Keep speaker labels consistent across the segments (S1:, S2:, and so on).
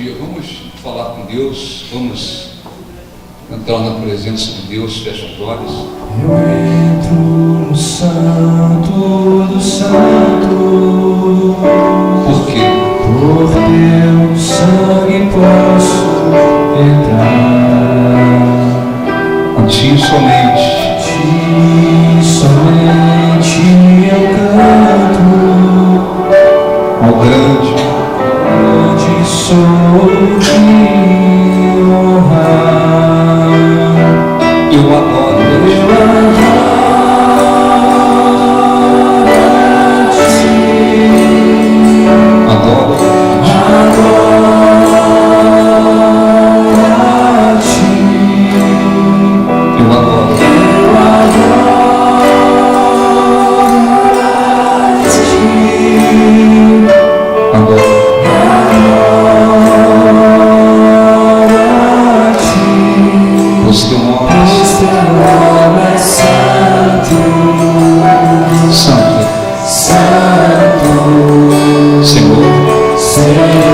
S1: dia. Vamos falar com Deus, vamos entrar na presença de Deus. Fecha os olhos.
S2: Eu entro no santo do santo.
S1: Por quê?
S2: Por teu sangue posso entrar.
S1: A ti somente.
S2: A ti somente eu canto.
S1: Ao grande
S2: sou de honrar.
S1: Eu adoro Deus. Adoro
S2: a ti.
S1: Eu adoro. Adoro. Pois teu nome
S2: é santo,
S1: santo,
S2: santo,
S1: Senhor.
S2: Senhor.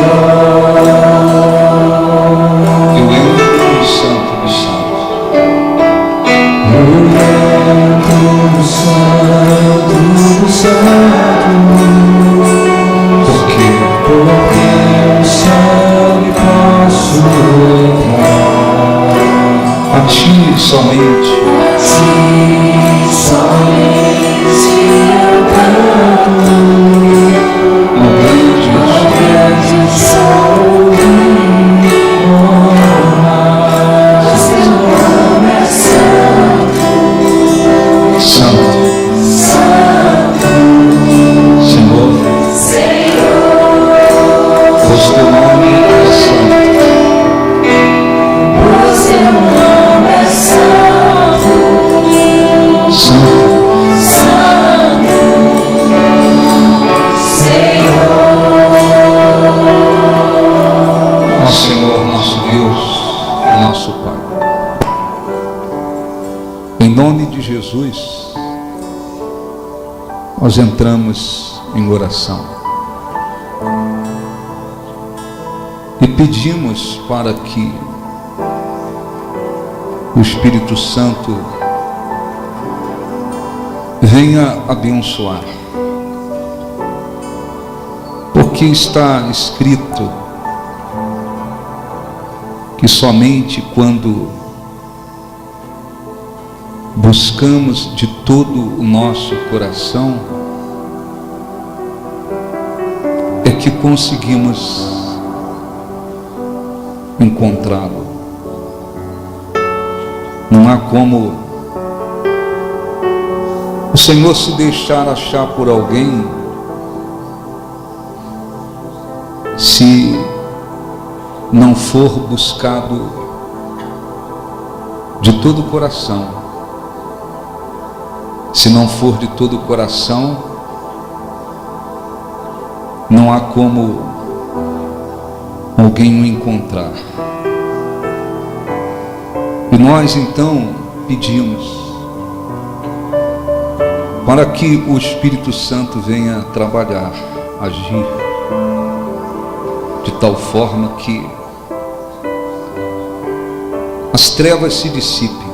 S1: Eu entro no santo dos santos.
S2: Eu entro no santo do santo.
S1: Por quê?
S2: Porque o sangue posso entrar.
S1: A ti somente.
S2: Somente eu canto.
S1: Ao grande
S2: Sou de honrar. Seu nome é santo,
S1: santo,
S2: santo,
S1: Senhor.
S2: Senhor.
S1: Pois teu nome é santo.
S2: Pois teu nome é santo,
S1: Santo,
S2: santo, Senhor.
S1: ó Senhor, nosso Deus e nosso Pai. Em nome de Jesus, nós entramos em oração e pedimos para que o Espírito Santo venha abençoar, porque está escrito que somente quando buscamos de todo o nosso coração é que conseguimos encontrá-lo. Não há como o Senhor se deixar achar por alguém se não for buscado de todo o coração. Se não for de todo o coração, não há como alguém o encontrar. E nós então pedimos para que o Espírito Santo venha trabalhar, agir, de tal forma que as trevas se dissipem,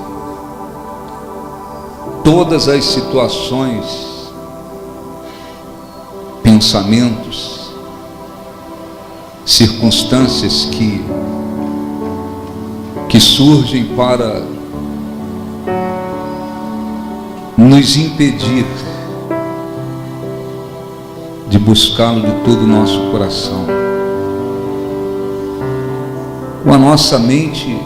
S1: todas as situações, pensamentos, circunstâncias que surgem para nos impedir de buscá-lo de todo o nosso coração. Com a nossa mente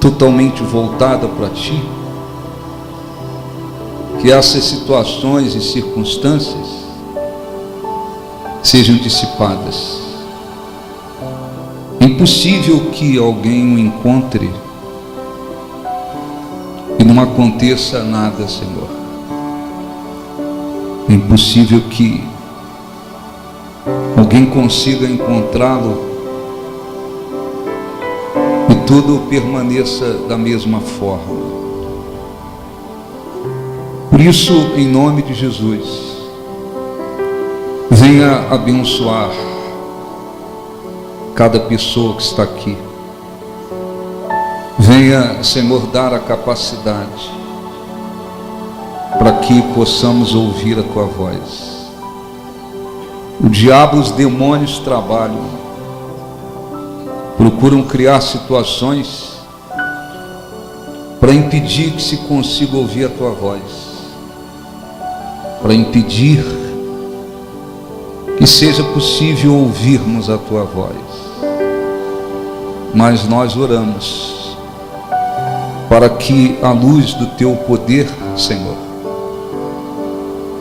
S1: totalmente voltada para Ti, que essas situações e circunstâncias sejam dissipadas. É impossível que alguém o encontre e não aconteça nada, Senhor. É impossível que alguém consiga encontrá-lo e tudo permaneça da mesma forma. Por isso, em nome de Jesus, venha abençoar cada pessoa que está aqui. Venha, Senhor, dar a capacidade para que possamos ouvir a Tua voz. O diabo, os demônios trabalham, procuram criar situações para impedir que se consiga ouvir a Tua voz, para impedir que seja possível ouvirmos a Tua voz. Mas nós oramos para que a luz do Teu poder, Senhor,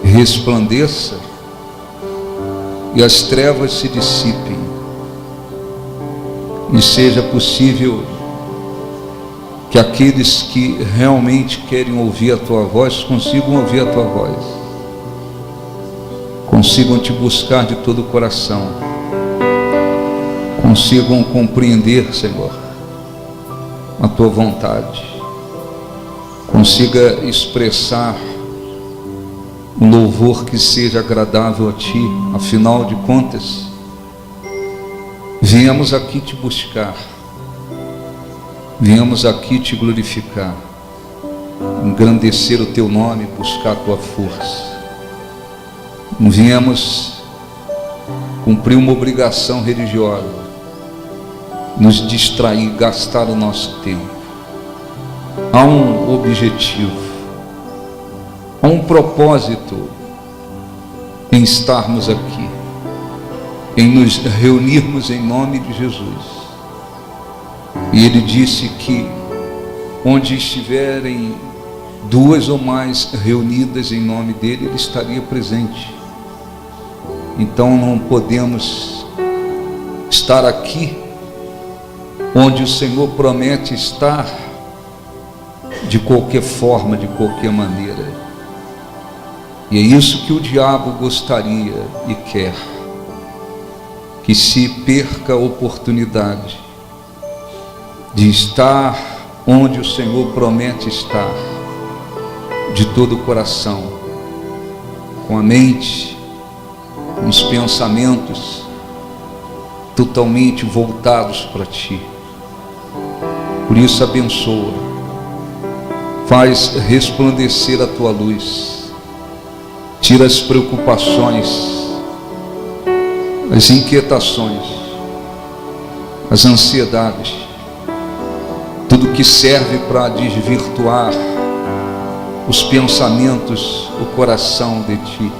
S1: resplandeça e as trevas se dissipem, e seja possível que aqueles que realmente querem ouvir a Tua voz consigam ouvir a Tua voz, consigam Te buscar de todo o coração, consigam compreender, Senhor, a Tua vontade, consiga expressar um louvor que seja agradável a Ti. Afinal de contas, viemos aqui Te buscar, viemos aqui Te glorificar, engrandecer o Teu nome, buscar a Tua força. Não viemos cumprir uma obrigação religiosa, nos distrair, gastar o nosso tempo. Há um objetivo, há um propósito em estarmos aqui, em nos reunirmos em nome de Jesus. E Ele disse que onde estiverem duas ou mais reunidas em nome dEle, Ele estaria presente. Então não podemos estar aqui onde o Senhor promete estar de qualquer forma, de qualquer maneira. E é isso que o diabo gostaria e quer, que se perca a oportunidade de estar onde o Senhor promete estar, de todo o coração, com a mente, com os pensamentos totalmente voltados para Ti. Por isso abençoa, faz resplandecer a Tua luz, tira as preocupações, as inquietações, as ansiedades, tudo que serve para desvirtuar os pensamentos, o coração de Ti,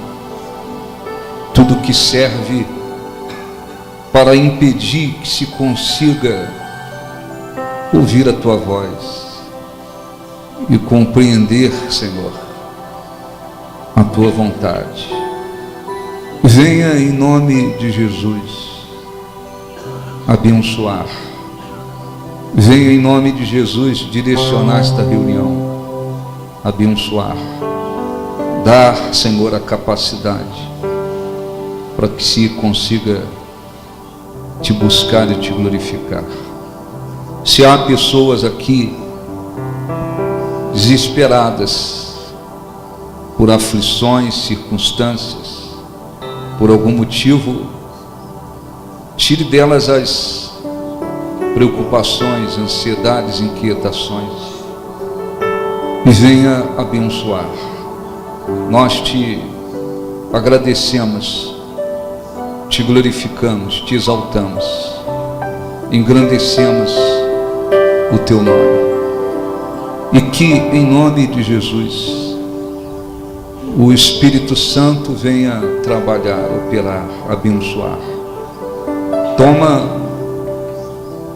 S1: tudo que serve para impedir que se consiga ouvir a Tua voz e compreender, Senhor, a Tua vontade. Venha em nome de Jesus abençoar, venha em nome de Jesus direcionar esta reunião, abençoar, dar, Senhor, a capacidade para que se consiga Te buscar e Te glorificar. Se há pessoas aqui desesperadas por aflições, circunstâncias, por algum motivo, tire delas as preocupações, ansiedades, inquietações e venha abençoar. Nós Te agradecemos, Te glorificamos, Te exaltamos, engrandecemos o Teu nome. E que em nome de Jesus o Espírito Santo venha trabalhar, operar, abençoar. Toma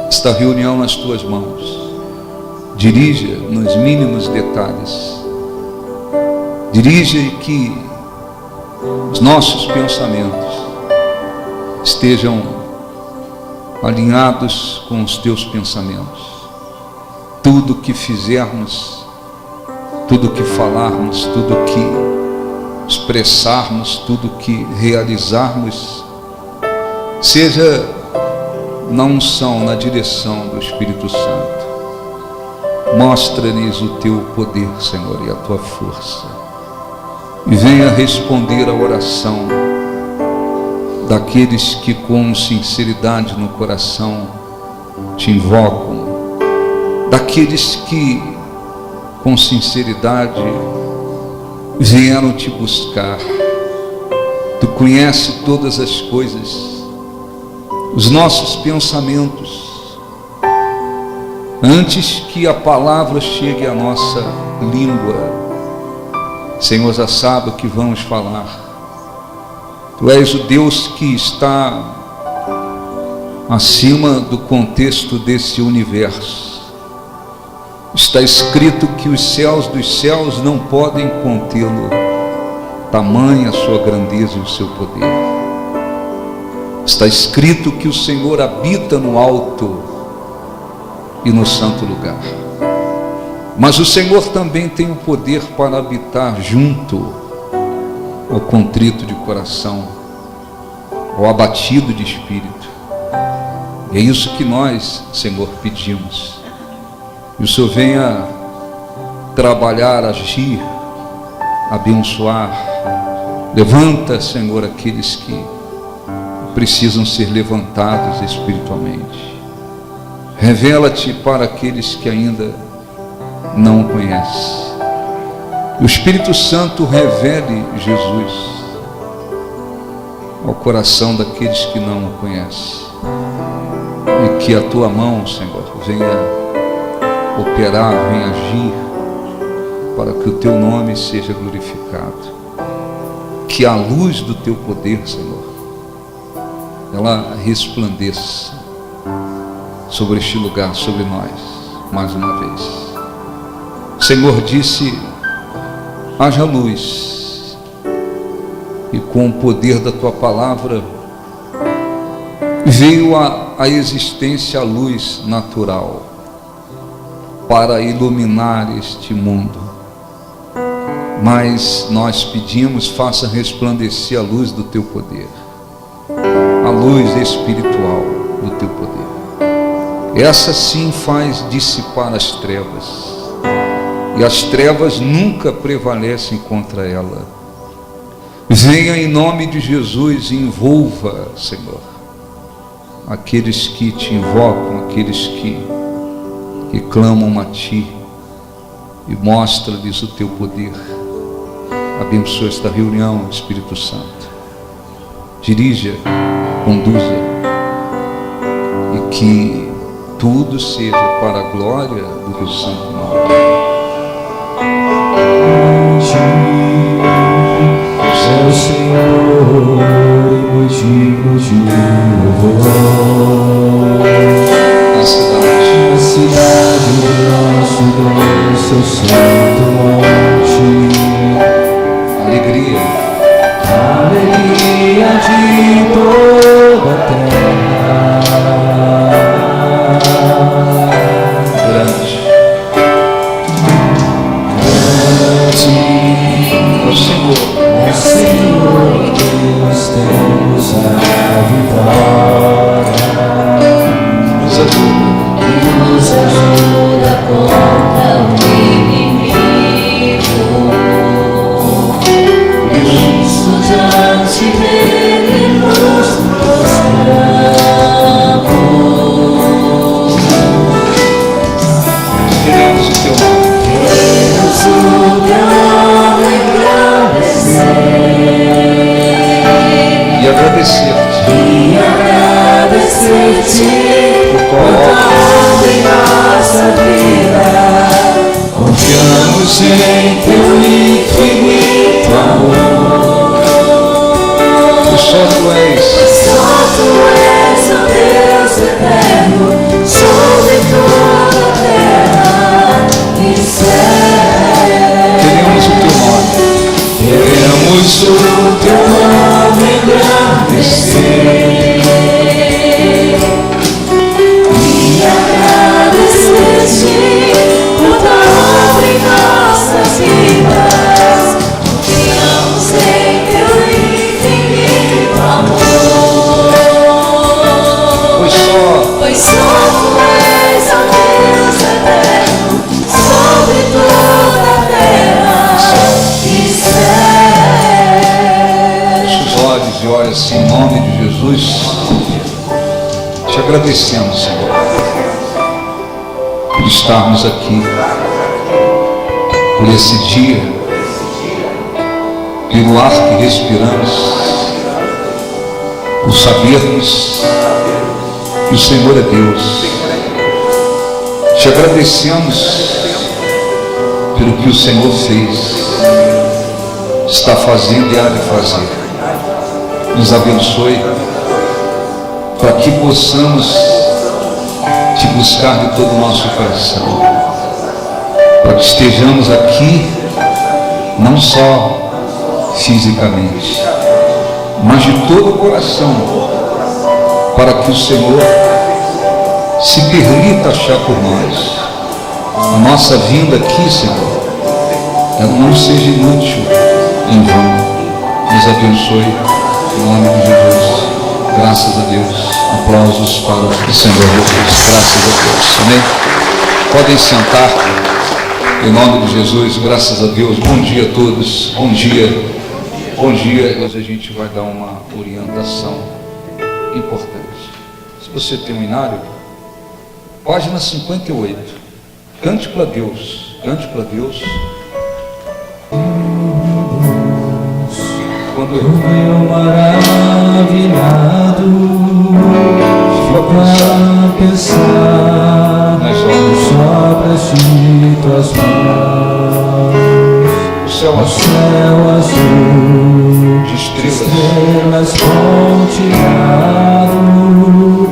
S1: esta reunião nas Tuas mãos, dirija nos mínimos detalhes, dirija e que os nossos pensamentos estejam alinhados com os Teus pensamentos. Tudo que fizermos, tudo que falarmos, tudo que expressarmos, tudo que realizarmos, seja na unção, na direção do Espírito Santo. Mostra-lhes o Teu poder, Senhor, e a Tua força. E venha responder a oração daqueles que com sinceridade no coração te invocam, daqueles que com sinceridade vieram te buscar. Tu conheces todas as coisas, os nossos pensamentos, antes que a palavra chegue à nossa língua. Senhor, já sabe o que vamos falar. Tu és o Deus que está acima do contexto desse universo. Está escrito que os céus dos céus não podem contê-lo, tamanha a sua grandeza e o seu poder. Está escrito que o Senhor habita no alto e no santo lugar. Mas o Senhor também tem o poder para habitar junto ao contrito de coração, ao abatido de espírito. E é isso que nós, Senhor, pedimos. Que o Senhor venha trabalhar, agir, abençoar. Levanta, Senhor, aqueles que precisam ser levantados espiritualmente. Revela-te para aqueles que ainda não o conhecem. O Espírito Santo revele Jesus ao coração daqueles que não o conhecem. E que a tua mão, Senhor, venha operar, venha agir, para que o teu nome seja glorificado. Que a luz do teu poder, Senhor, ela resplandeça sobre este lugar, sobre nós, mais uma vez. O Senhor disse: haja luz, e com o poder da tua palavra veio a existência a luz natural para iluminar este mundo. Mas nós pedimos: faça resplandecer a luz do teu poder, a luz espiritual do teu poder. Essa sim faz dissipar as trevas, e as trevas nunca prevalecem contra ela. Venha em nome de Jesus e envolva, Senhor, aqueles que te invocam, aqueles que clamam a Ti, e mostra-lhes o Teu poder. Abençoa esta reunião, Espírito Santo. Dirija, conduza, e que tudo seja para a glória do Teu santo nome.
S2: É o Senhor e motivo de louvor.
S1: Na
S2: cidade do nosso Deus, seu santo monte.
S1: alegria
S2: De toda a terra.
S1: grande é o Senhor.
S2: Senhor, que nós temos a vitória. Nos ajuda contra o inimigo. Isso diante dele nos prostramos.
S1: Queremos o teu nome.
S2: Queremos o teu nome engrandecer.
S1: E agradecer-te
S2: Por tua obra em nossa vida. Confiamos em teu infinito amor.
S1: pois só tu és
S2: Só tu és o Deus eterno, sobre toda a terra e céu.
S1: queremos o teu nome.
S2: Queremos o teu nome engrandecer. E agradecer-te por tua obra em nossas vidas. Confiamos em teu infinito amor.
S1: Pois só
S2: tu és o Deus eterno, sobre toda a terra e céu.
S1: fecha os olhos e olha assim em nome de Jesus. Jesus, te agradecemos, Senhor, por estarmos aqui, por esse dia, pelo ar que respiramos, por sabermos que o Senhor é Deus. Te agradecemos pelo que o Senhor fez, está fazendo e há de fazer. Nos abençoe para que possamos te buscar de todo o nosso coração, para que estejamos aqui não só fisicamente, mas de todo o coração, para que o Senhor se permita achar por nós. A nossa vinda aqui, Senhor, ela não seja inútil em vão. Nos abençoe em nome de Jesus. Graças a Deus. Aplausos para o Senhor Jesus. Graças a Deus. Amém? Podem sentar em nome de Jesus. Graças a Deus. Bom dia a todos. Bom dia. Bom dia. Hoje a gente vai dar uma orientação importante. Se você tem um inário, página 58. Cântico a Deus. Cântico a Deus. Quando eu maravilhado fico a pensar nas obras de tuas mãos, o céu azul de estrelas pontilhado,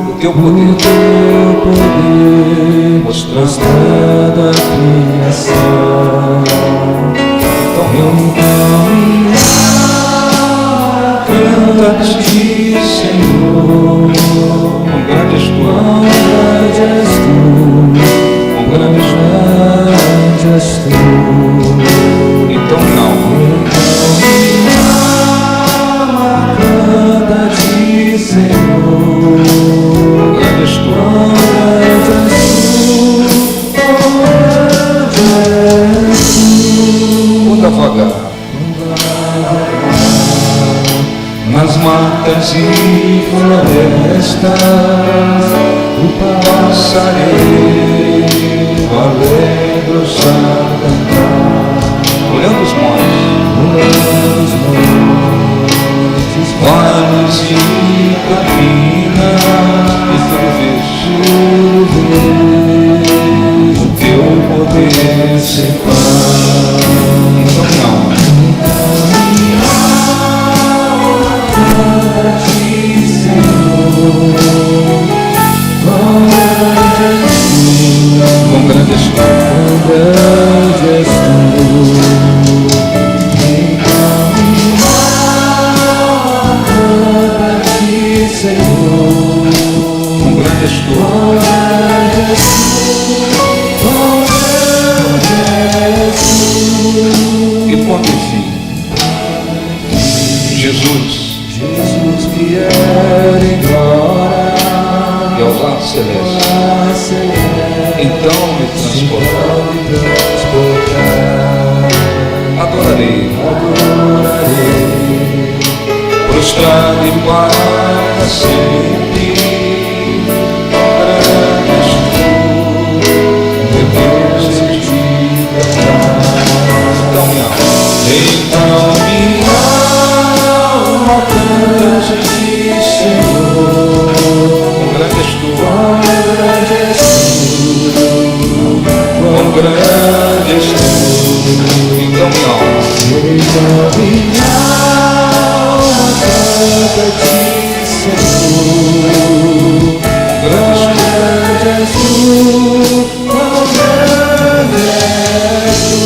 S1: o teu poder mostrando a criação. Então canta-te, Senhor, quão grande és tu, quão grande és tu. Então minha alma, canta-te, Senhor, quão grande és tu, Muda vagar nas matas e florestas, o passarinho alegre a cantar, olhando os montes, vales e campinas, e tudo vejo o teu poder sem par. Então não. Quão grande és tu, Senhor, quão grande és tu, e ponto e fim. Jesus vier embora e ao lar celeste, então me transportar, adorarei, prostrado e para sempre. Grande és tu, meu Deus, em ti cantar. Então minha alma canta-te, Senhor, quão grande és tu, quão grande és tu. Então minha alma canta-te, Senhor, quão grande és tu, quão grande és tu.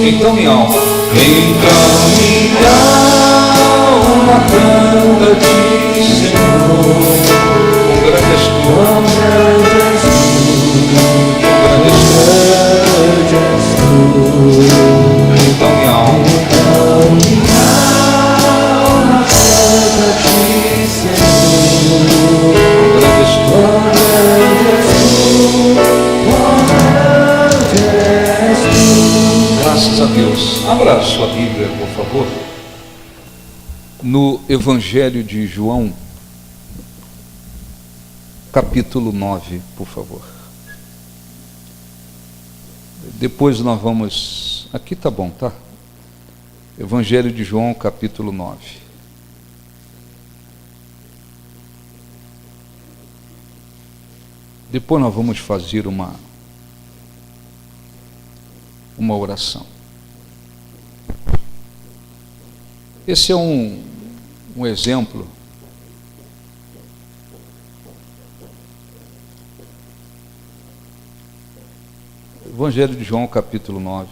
S1: Então minha alma canta-te, Senhor, quão grande és tu, quão grande és tu. Então minha alma canta-te, Senhor, quão grande és tu, quão grande és tu. Graças a Deus. Abra a sua Bíblia, por favor, no Evangelho de João, capítulo 9, por favor. Depois nós vamos... Aqui tá bom, tá? Evangelho de João, capítulo 9. Depois nós vamos fazer uma oração. Esse é um exemplo Evangelho de João, capítulo 9.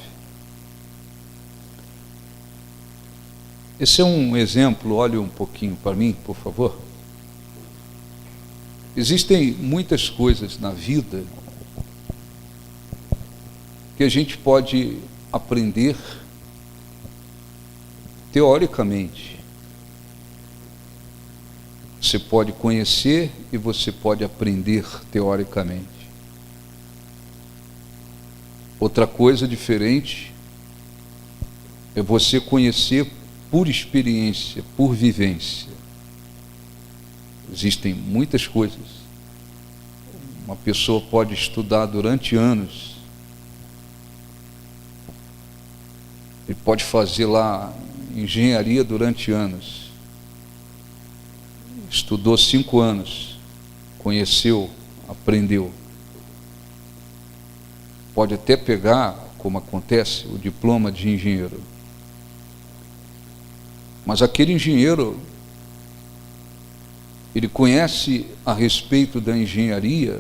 S1: Esse é um exemplo, olhe um pouquinho para mim, por favor. Existem muitas coisas na vida que a gente pode aprender teoricamente. Você pode conhecer e você pode aprender teoricamente. Outra coisa diferente é você conhecer por experiência, por vivência. Existem muitas coisas. Uma pessoa pode estudar durante anos. Ele pode fazer lá engenharia durante anos. Estudou 5 anos, conheceu, aprendeu. Pode até pegar, como acontece, o diploma de engenheiro. Mas aquele engenheiro, ele conhece a respeito da engenharia,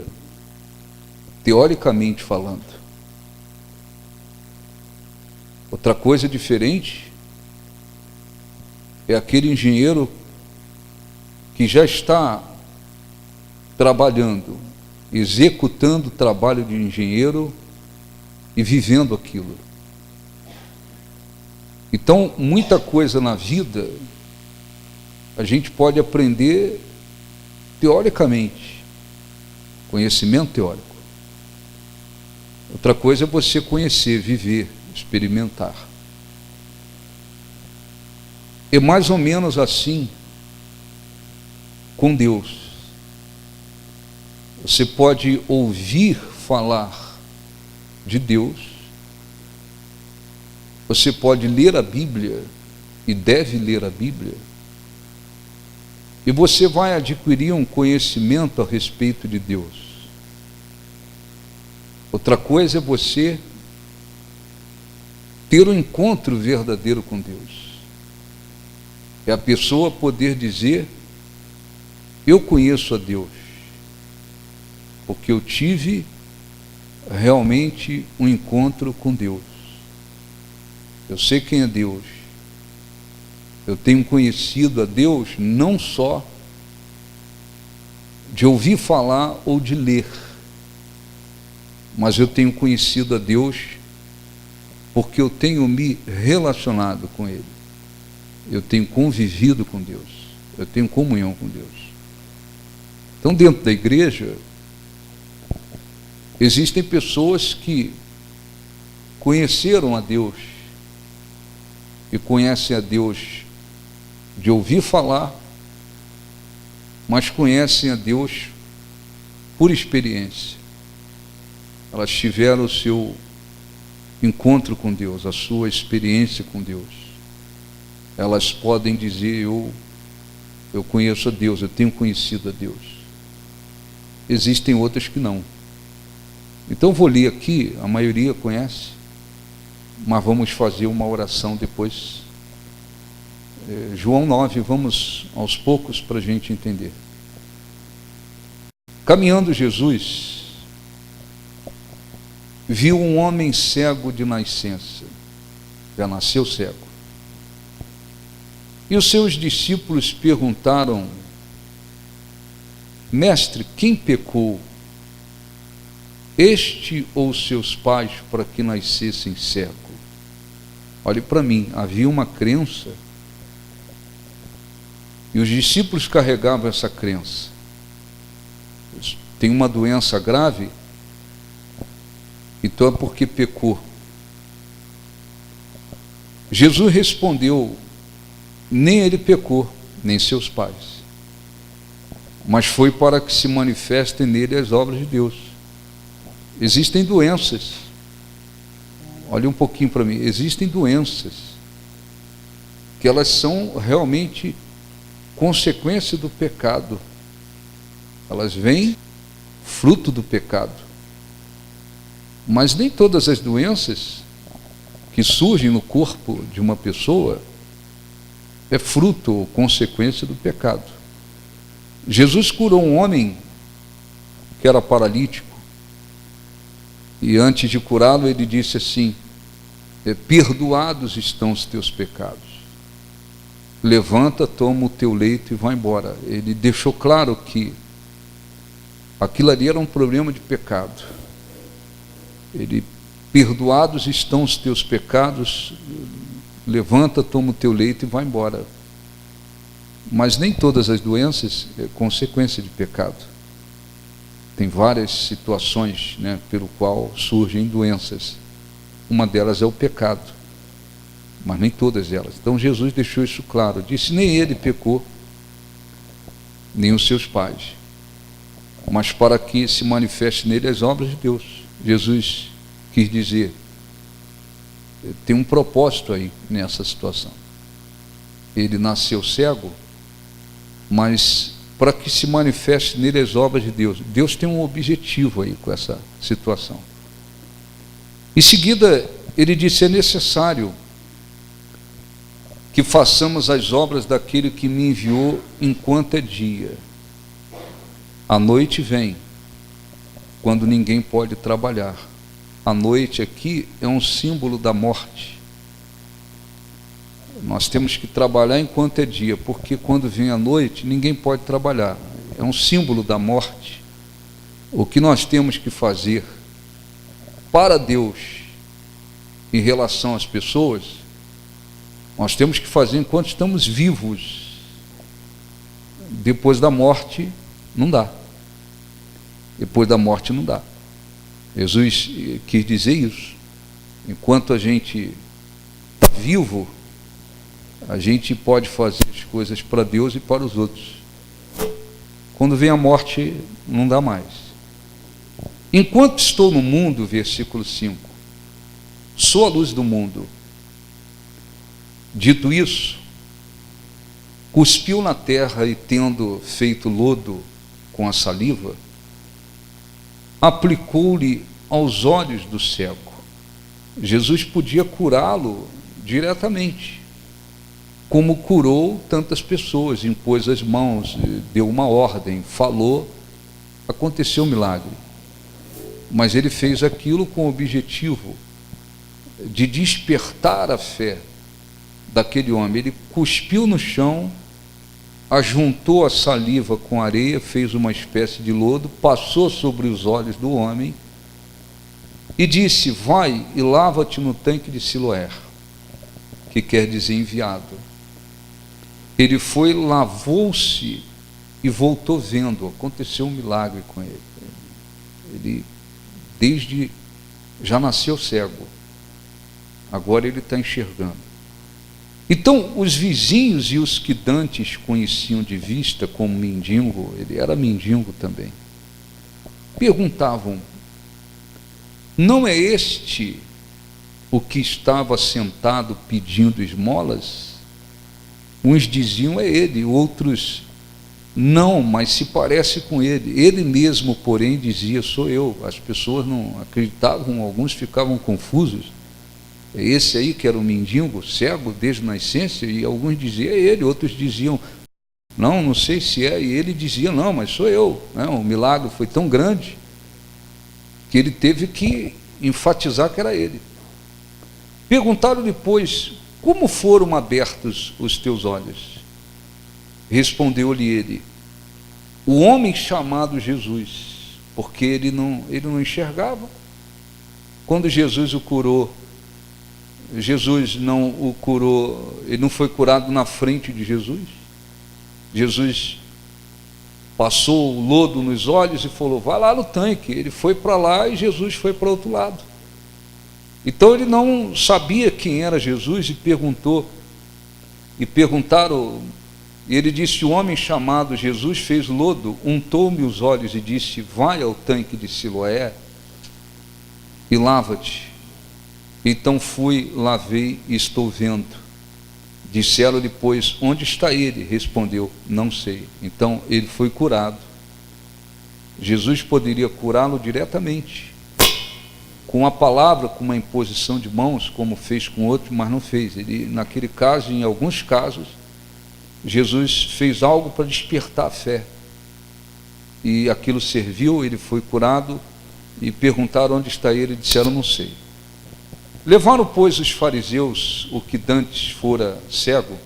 S1: teoricamente falando. Outra coisa diferente é aquele engenheiro que já está trabalhando, executando o trabalho de engenheiro e vivendo aquilo. Então, muita coisa na vida a gente pode aprender teoricamente, conhecimento teórico. Outra coisa é você conhecer, viver, experimentar. É mais ou menos assim com Deus. Você pode ouvir falar de Deus, você pode ler a Bíblia e deve ler a Bíblia, e você vai adquirir um conhecimento a respeito de Deus. Outra coisa é você ter um encontro verdadeiro com Deus. É a pessoa poder dizer: eu conheço a Deus, porque eu tive realmente um encontro com Deus. Eu sei quem é Deus. Eu tenho conhecido a Deus não só de ouvir falar ou de ler, mas eu tenho conhecido a Deus porque eu tenho me relacionado com Ele. Eu tenho convivido com Deus. Eu tenho comunhão com Deus. Então, dentro da igreja, existem pessoas que conheceram a Deus e conhecem a Deus de ouvir falar, mas conhecem a Deus por experiência. Elas tiveram o seu encontro com Deus, a sua experiência com Deus. Elas podem dizer: eu conheço a Deus, eu tenho conhecido a Deus. Existem outras que não. Então vou ler aqui, a maioria conhece, mas vamos fazer uma oração depois. João 9, vamos aos poucos para a gente entender. Caminhando Jesus, viu um homem cego de nascença, já nasceu cego. E os seus discípulos perguntaram: Mestre, quem pecou, este ou seus pais, para que nascessem cego? Olhe para mim, havia uma crença, e os discípulos carregavam essa crença. Tem uma doença grave, então é porque pecou. Jesus respondeu: nem ele pecou, nem seus pais, mas foi para que se manifestem nele as obras de Deus. Existem doenças, olha um pouquinho para mim, existem doenças que elas são realmente consequência do pecado, elas vêm fruto do pecado, mas nem todas as doenças que surgem no corpo de uma pessoa é fruto ou consequência do pecado. Jesus curou um homem que era paralítico, e antes de curá-lo ele disse assim: perdoados estão os teus pecados, levanta, toma o teu leito e vai embora. Ele deixou claro que aquilo ali era um problema de pecado. Ele: perdoados estão os teus pecados, levanta, toma o teu leito e vai embora. Mas nem todas as doenças é consequência de pecado. Tem várias situações, né, pelo qual surgem doenças. Uma delas é o pecado, mas nem todas elas. Então Jesus deixou isso claro, disse: nem ele pecou, nem os seus pais, mas para que se manifeste nele as obras de Deus. Jesus quis dizer, tem um propósito aí nessa situação. Ele nasceu cego, mas para que se manifeste nele as obras de Deus. Deus tem um objetivo aí com essa situação. Em seguida, ele disse: é necessário que façamos as obras daquele que me enviou enquanto é dia. A noite vem, quando ninguém pode trabalhar. A noite aqui é um símbolo da morte. Nós temos que trabalhar enquanto é dia, porque quando vem a noite, ninguém pode trabalhar. É um símbolo da morte. O que nós temos que fazer para Deus em relação às pessoas, nós temos que fazer enquanto estamos vivos. Depois da morte, não dá. Depois da morte, não dá. Jesus quis dizer isso. Enquanto a gente está vivo, a gente pode fazer as coisas para Deus e para os outros. Quando vem a morte, não dá mais. Enquanto estou no mundo, versículo 5, sou a luz do mundo. Dito isso, cuspiu na terra e, tendo feito lodo com a saliva, aplicou-lhe aos olhos do cego. Jesus podia curá-lo diretamente, como curou tantas pessoas, impôs as mãos, deu uma ordem, falou, aconteceu um milagre. Mas ele fez aquilo com o objetivo de despertar a fé daquele homem. Ele cuspiu no chão, ajuntou a saliva com areia, fez uma espécie de lodo, passou sobre os olhos do homem e disse: vai e lava-te no tanque de Siloé, que quer dizer enviado. Ele foi, lavou-se e voltou vendo. Aconteceu um milagre com ele. Ele já nasceu cego, agora ele está enxergando. Então, os vizinhos e os que dantes conheciam de vista como mendigo, ele era mendigo também, perguntavam: não é este o que estava sentado pedindo esmolas? Uns diziam: é ele, outros: não, mas se parece com ele. Ele mesmo, porém, dizia: sou eu. As pessoas não acreditavam, alguns ficavam confusos. É esse aí que era o mendigo, cego desde a nascença? E alguns diziam: é ele. Outros diziam: não sei se é. E ele dizia: não, mas sou eu. O milagre foi tão grande que ele teve que enfatizar que era ele. Perguntaram depois: como foram abertos os teus olhos? Respondeu-lhe ele: o homem chamado Jesus, porque ele não enxergava. Quando Jesus o curou, Jesus não o curou, ele não foi curado na frente de Jesus. Jesus passou o lodo nos olhos e falou: vai lá no tanque. Ele foi para lá e Jesus foi para o outro lado. Então ele não sabia quem era Jesus e perguntaram: E ele disse: o homem chamado Jesus fez lodo, untou-me os olhos e disse: vai ao tanque de Siloé e lava-te. Então fui, lavei e estou vendo. Disseram-lhe, pois, onde está ele? Respondeu: não sei. Então ele foi curado. Jesus poderia curá-lo diretamente, com a palavra, com uma imposição de mãos, como fez com outro, mas não fez. Ele, naquele caso, em alguns casos, Jesus fez algo para despertar a fé, e aquilo serviu. Ele foi curado, e perguntaram onde está ele, e disseram: não sei. Levaram, pois, os fariseus o que dantes fora cego,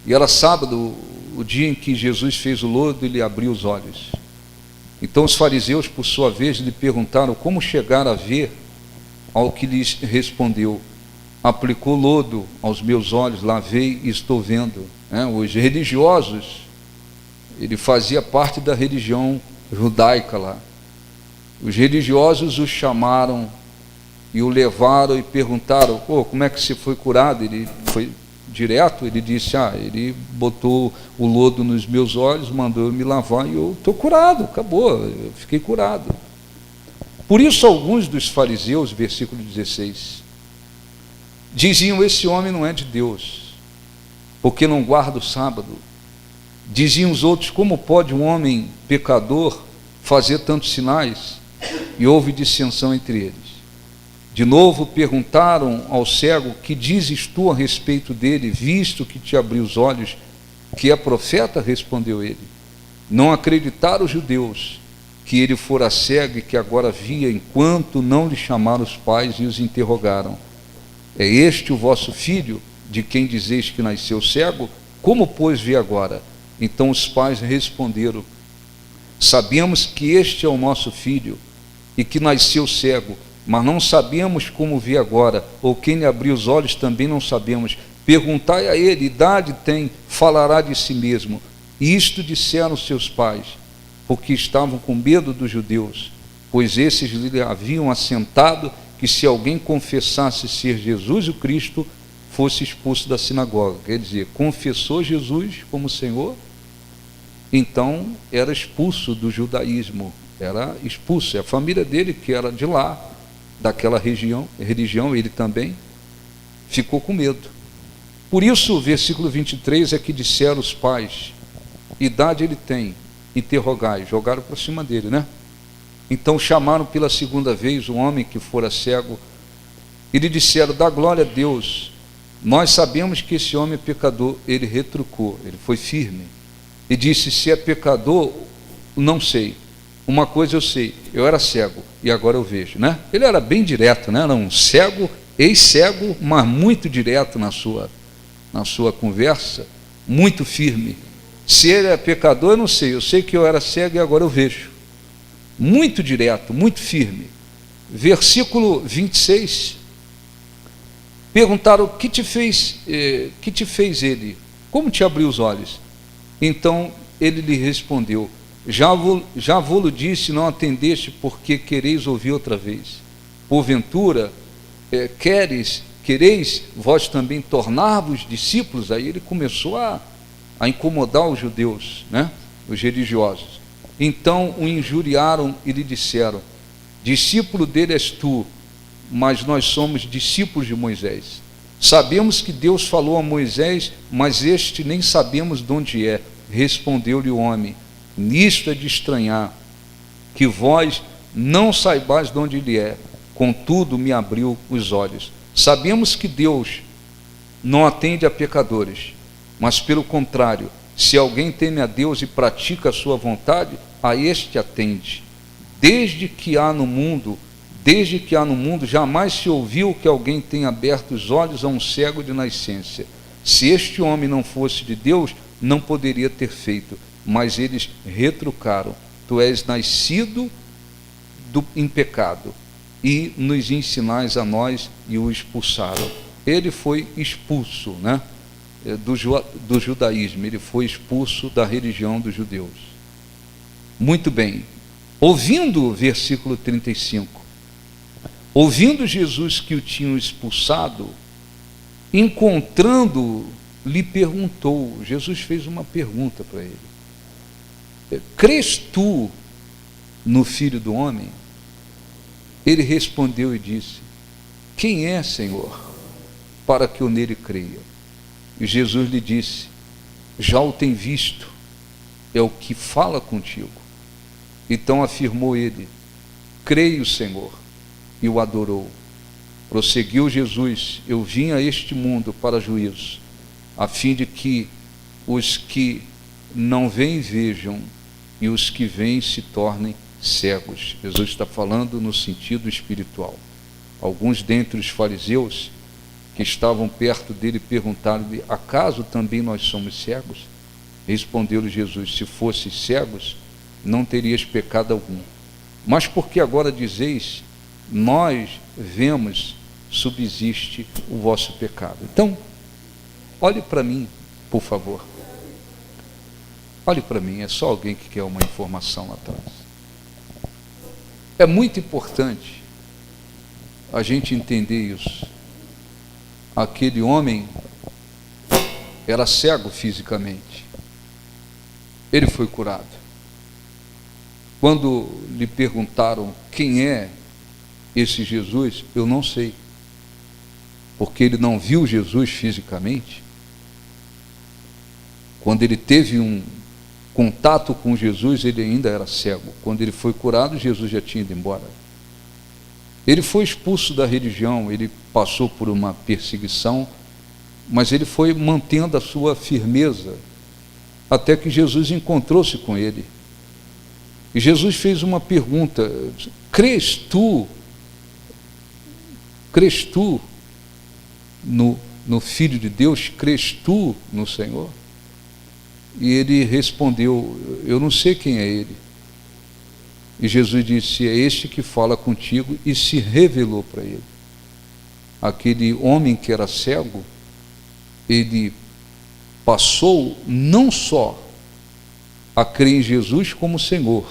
S1: e era sábado, o dia em que Jesus fez o lodo e lhe abriu os olhos. Então os fariseus, por sua vez, lhe perguntaram como chegar a ver, ao que lhes respondeu: aplicou lodo aos meus olhos, lavei e estou vendo. Os religiosos, ele fazia parte da religião judaica lá. Os religiosos o chamaram e o levaram e perguntaram: como é que você foi curado? Ele foi direto, ele disse: ele botou o lodo nos meus olhos, mandou eu me lavar e eu estou curado, acabou, eu fiquei curado. Por isso alguns dos fariseus, versículo 16, diziam: esse homem não é de Deus, porque não guarda o sábado. Diziam os outros: como pode um homem pecador fazer tantos sinais? E houve dissensão entre eles. De novo perguntaram ao cego: que dizes tu a respeito dele, visto que te abriu os olhos, que é profeta? Respondeu ele: não acreditaram os judeus que ele fora cego e que agora via, enquanto não lhe chamaram os pais e os interrogaram: é este o vosso filho, de quem dizeis que nasceu cego? Como, pois, vê agora? Então os pais responderam: sabemos que este é o nosso filho e que nasceu cego, mas não sabemos como vê agora, ou quem lhe abriu os olhos também não sabemos. Perguntai a ele: idade tem, falará de si mesmo. E isto disseram seus pais, porque estavam com medo dos judeus, pois esses lhe haviam assentado que se alguém confessasse ser Jesus o Cristo, fosse expulso da sinagoga. Quer dizer, confessou Jesus como Senhor, então era expulso do judaísmo, era expulso. A família dele, que era de lá, daquela religião, ele também ficou com medo. Por isso, o versículo 23 é que disseram os pais: idade ele tem, interrogai. Jogaram para cima dele, né? Então chamaram pela segunda vez o homem que fora cego e lhe disseram: dá glória a Deus, nós sabemos que esse homem é pecador. Ele retrucou, ele foi firme e disse: se é pecador, não sei. Uma coisa eu sei, eu era cego e agora eu vejo, né? Ele era bem direto, né? Era um cego, ex-cego, mas muito direto na sua conversa, muito firme. Se ele é pecador, eu não sei, eu sei que eu era cego e agora eu vejo. Muito direto, muito firme. Versículo 26, perguntaram: que te fez ele? Como te abriu os olhos? Então ele lhe respondeu: já vou-lo disse, não atendeste, porque quereis ouvir outra vez. Porventura, quereis vós também tornar-vos discípulos? Aí ele começou a incomodar os judeus, né? Os religiosos. Então o injuriaram e lhe disseram: discípulo dele és tu, mas nós somos discípulos de Moisés. Sabemos que Deus falou a Moisés, mas este nem sabemos de onde é. Respondeu-lhe o homem: nisto é de estranhar, que vós não saibais de onde ele é, contudo me abriu os olhos. Sabemos que Deus não atende a pecadores, mas pelo contrário, se alguém teme a Deus e pratica a sua vontade, a este atende. Desde que há no mundo, jamais se ouviu que alguém tenha aberto os olhos a um cego de nascença. Se este homem não fosse de Deus, não poderia ter feito. Mas eles retrucaram: tu és nascido em pecado, e nos ensinais a nós, e o expulsaram. Ele foi expulso, né, do judaísmo, ele foi expulso da religião dos judeus. Muito bem, ouvindo, versículo 35, ouvindo Jesus que o tinham expulsado, encontrando lhe perguntou, Jesus fez uma pergunta para ele: crês tu no Filho do Homem? Ele respondeu e disse: quem é, Senhor, para que eu nele creia? E Jesus lhe disse: já o tem visto, é o que fala contigo. Então afirmou ele: creio, Senhor, e o adorou. Prosseguiu Jesus: eu vim a este mundo para juízo, a fim de que os que não veem vejam, e os que veem se tornem cegos. Jesus está falando no sentido espiritual. Alguns dentre os fariseus que estavam perto dele perguntaram-lhe: acaso também nós somos cegos? Respondeu-lhe Jesus: se fosses cegos, não terias pecado algum. Mas porque agora dizeis, nós vemos, subsiste o vosso pecado. Então, olhe para mim, por favor. Olhe para mim, é só alguém que quer uma informação lá atrás. É muito importante a gente entender isso. Aquele homem era cego fisicamente. Ele foi curado. Quando lhe perguntaram quem é esse Jesus, eu não sei, porque ele não viu Jesus fisicamente. Quando ele teve um contato com Jesus, ele ainda era cego. Quando ele foi curado, Jesus já tinha ido embora. Ele foi expulso da religião, ele passou por uma perseguição, mas ele foi mantendo a sua firmeza, até que Jesus encontrou-se com ele. E Jesus fez uma pergunta: crês tu no Filho de Deus? Crês tu no Senhor? E ele respondeu: eu não sei quem é ele. E Jesus disse: é este que fala contigo, e se revelou para ele. Aquele homem que era cego, ele passou não só a crer em Jesus como Senhor,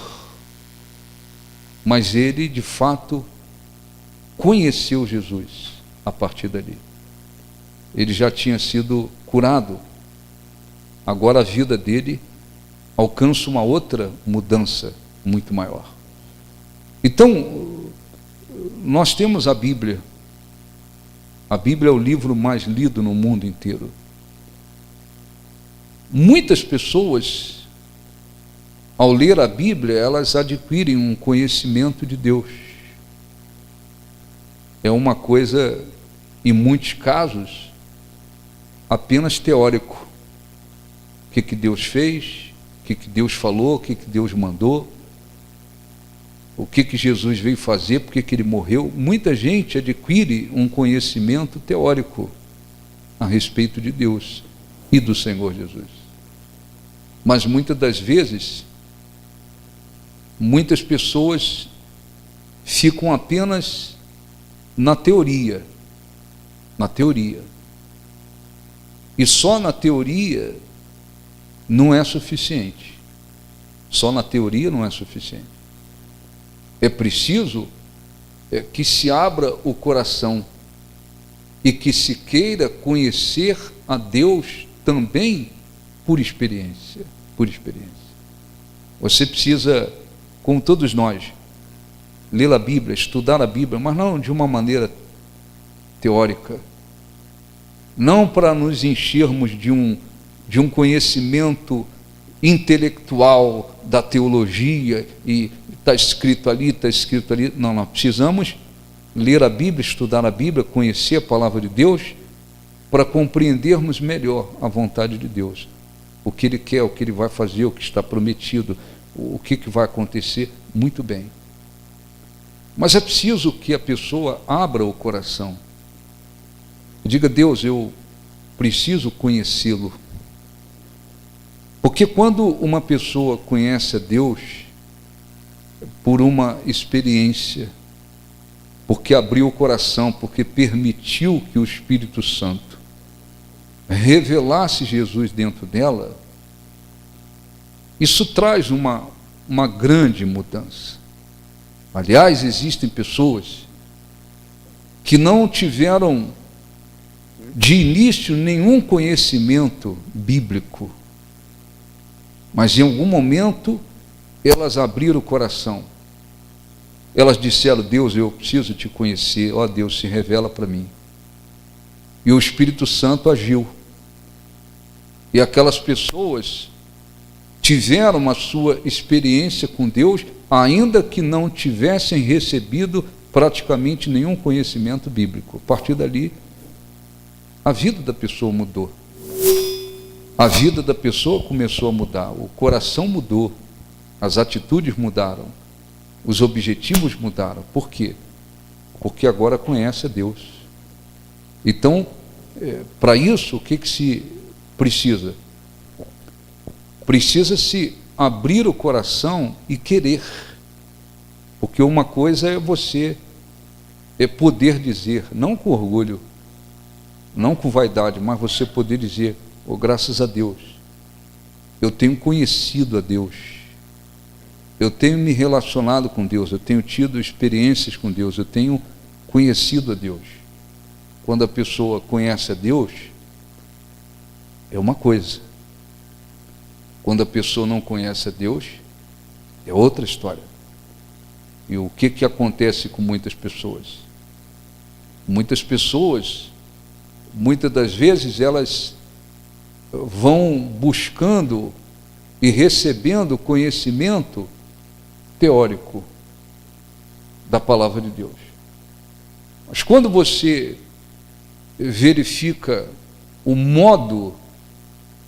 S1: mas ele de fato conheceu Jesus a partir dali. Ele já tinha sido curado. Agora a vida dele alcança uma outra mudança muito maior. Então, nós temos a Bíblia. A Bíblia é o livro mais lido no mundo inteiro. Muitas pessoas, ao ler a Bíblia, elas adquirem um conhecimento de Deus. É uma coisa, em muitos casos, apenas teórico. O que Deus fez, o que Deus falou, o que Deus mandou, o que Jesus veio fazer, por que ele morreu. Muita gente adquire um conhecimento teórico a respeito de Deus e do Senhor Jesus. Mas muitas das vezes, muitas pessoas ficam apenas na teoria. E só na teoria não é suficiente. Só na teoria não é suficiente. É preciso que se abra o coração e que se queira conhecer a Deus também por experiência. Você precisa, como todos nós, ler a Bíblia, estudar a Bíblia, mas não de uma maneira teórica, não para nos enchermos de um conhecimento intelectual da teologia, e está escrito ali, não, nós precisamos ler a Bíblia, estudar a Bíblia, conhecer a palavra de Deus, para compreendermos melhor a vontade de Deus, o que Ele quer, o que Ele vai fazer, o que está prometido, o que vai acontecer. Muito bem, mas é preciso que a pessoa abra o coração e diga: Deus, eu preciso conhecê-lo. Porque quando uma pessoa conhece a Deus por uma experiência, porque abriu o coração, porque permitiu que o Espírito Santo revelasse Jesus dentro dela, isso traz uma grande mudança. Aliás, existem pessoas que não tiveram de início, nenhum conhecimento bíblico, mas em algum momento elas abriram o coração. Elas disseram: Deus, eu preciso te conhecer, ó Deus, se revela para mim. E o Espírito Santo agiu. E aquelas pessoas tiveram a sua experiência com Deus, ainda que não tivessem recebido praticamente nenhum conhecimento bíblico. A partir dali, a vida da pessoa mudou. A vida da pessoa começou a mudar, o coração mudou, as atitudes mudaram, os objetivos mudaram. Por quê? Porque agora conhece a Deus. Então, para isso, o que se precisa? Precisa-se abrir o coração e querer. Porque uma coisa é você poder dizer, não com orgulho, não com vaidade, mas você poder dizer: oh, graças a Deus, eu tenho conhecido a Deus, eu tenho me relacionado com Deus, eu tenho tido experiências com Deus, eu tenho conhecido a Deus. Quando a pessoa conhece a Deus, é uma coisa. Quando a pessoa não conhece a Deus, é outra história. E o que acontece com muitas pessoas? Muitas pessoas, muitas das vezes, elas vão buscando e recebendo conhecimento teórico da palavra de Deus. Mas quando você verifica o modo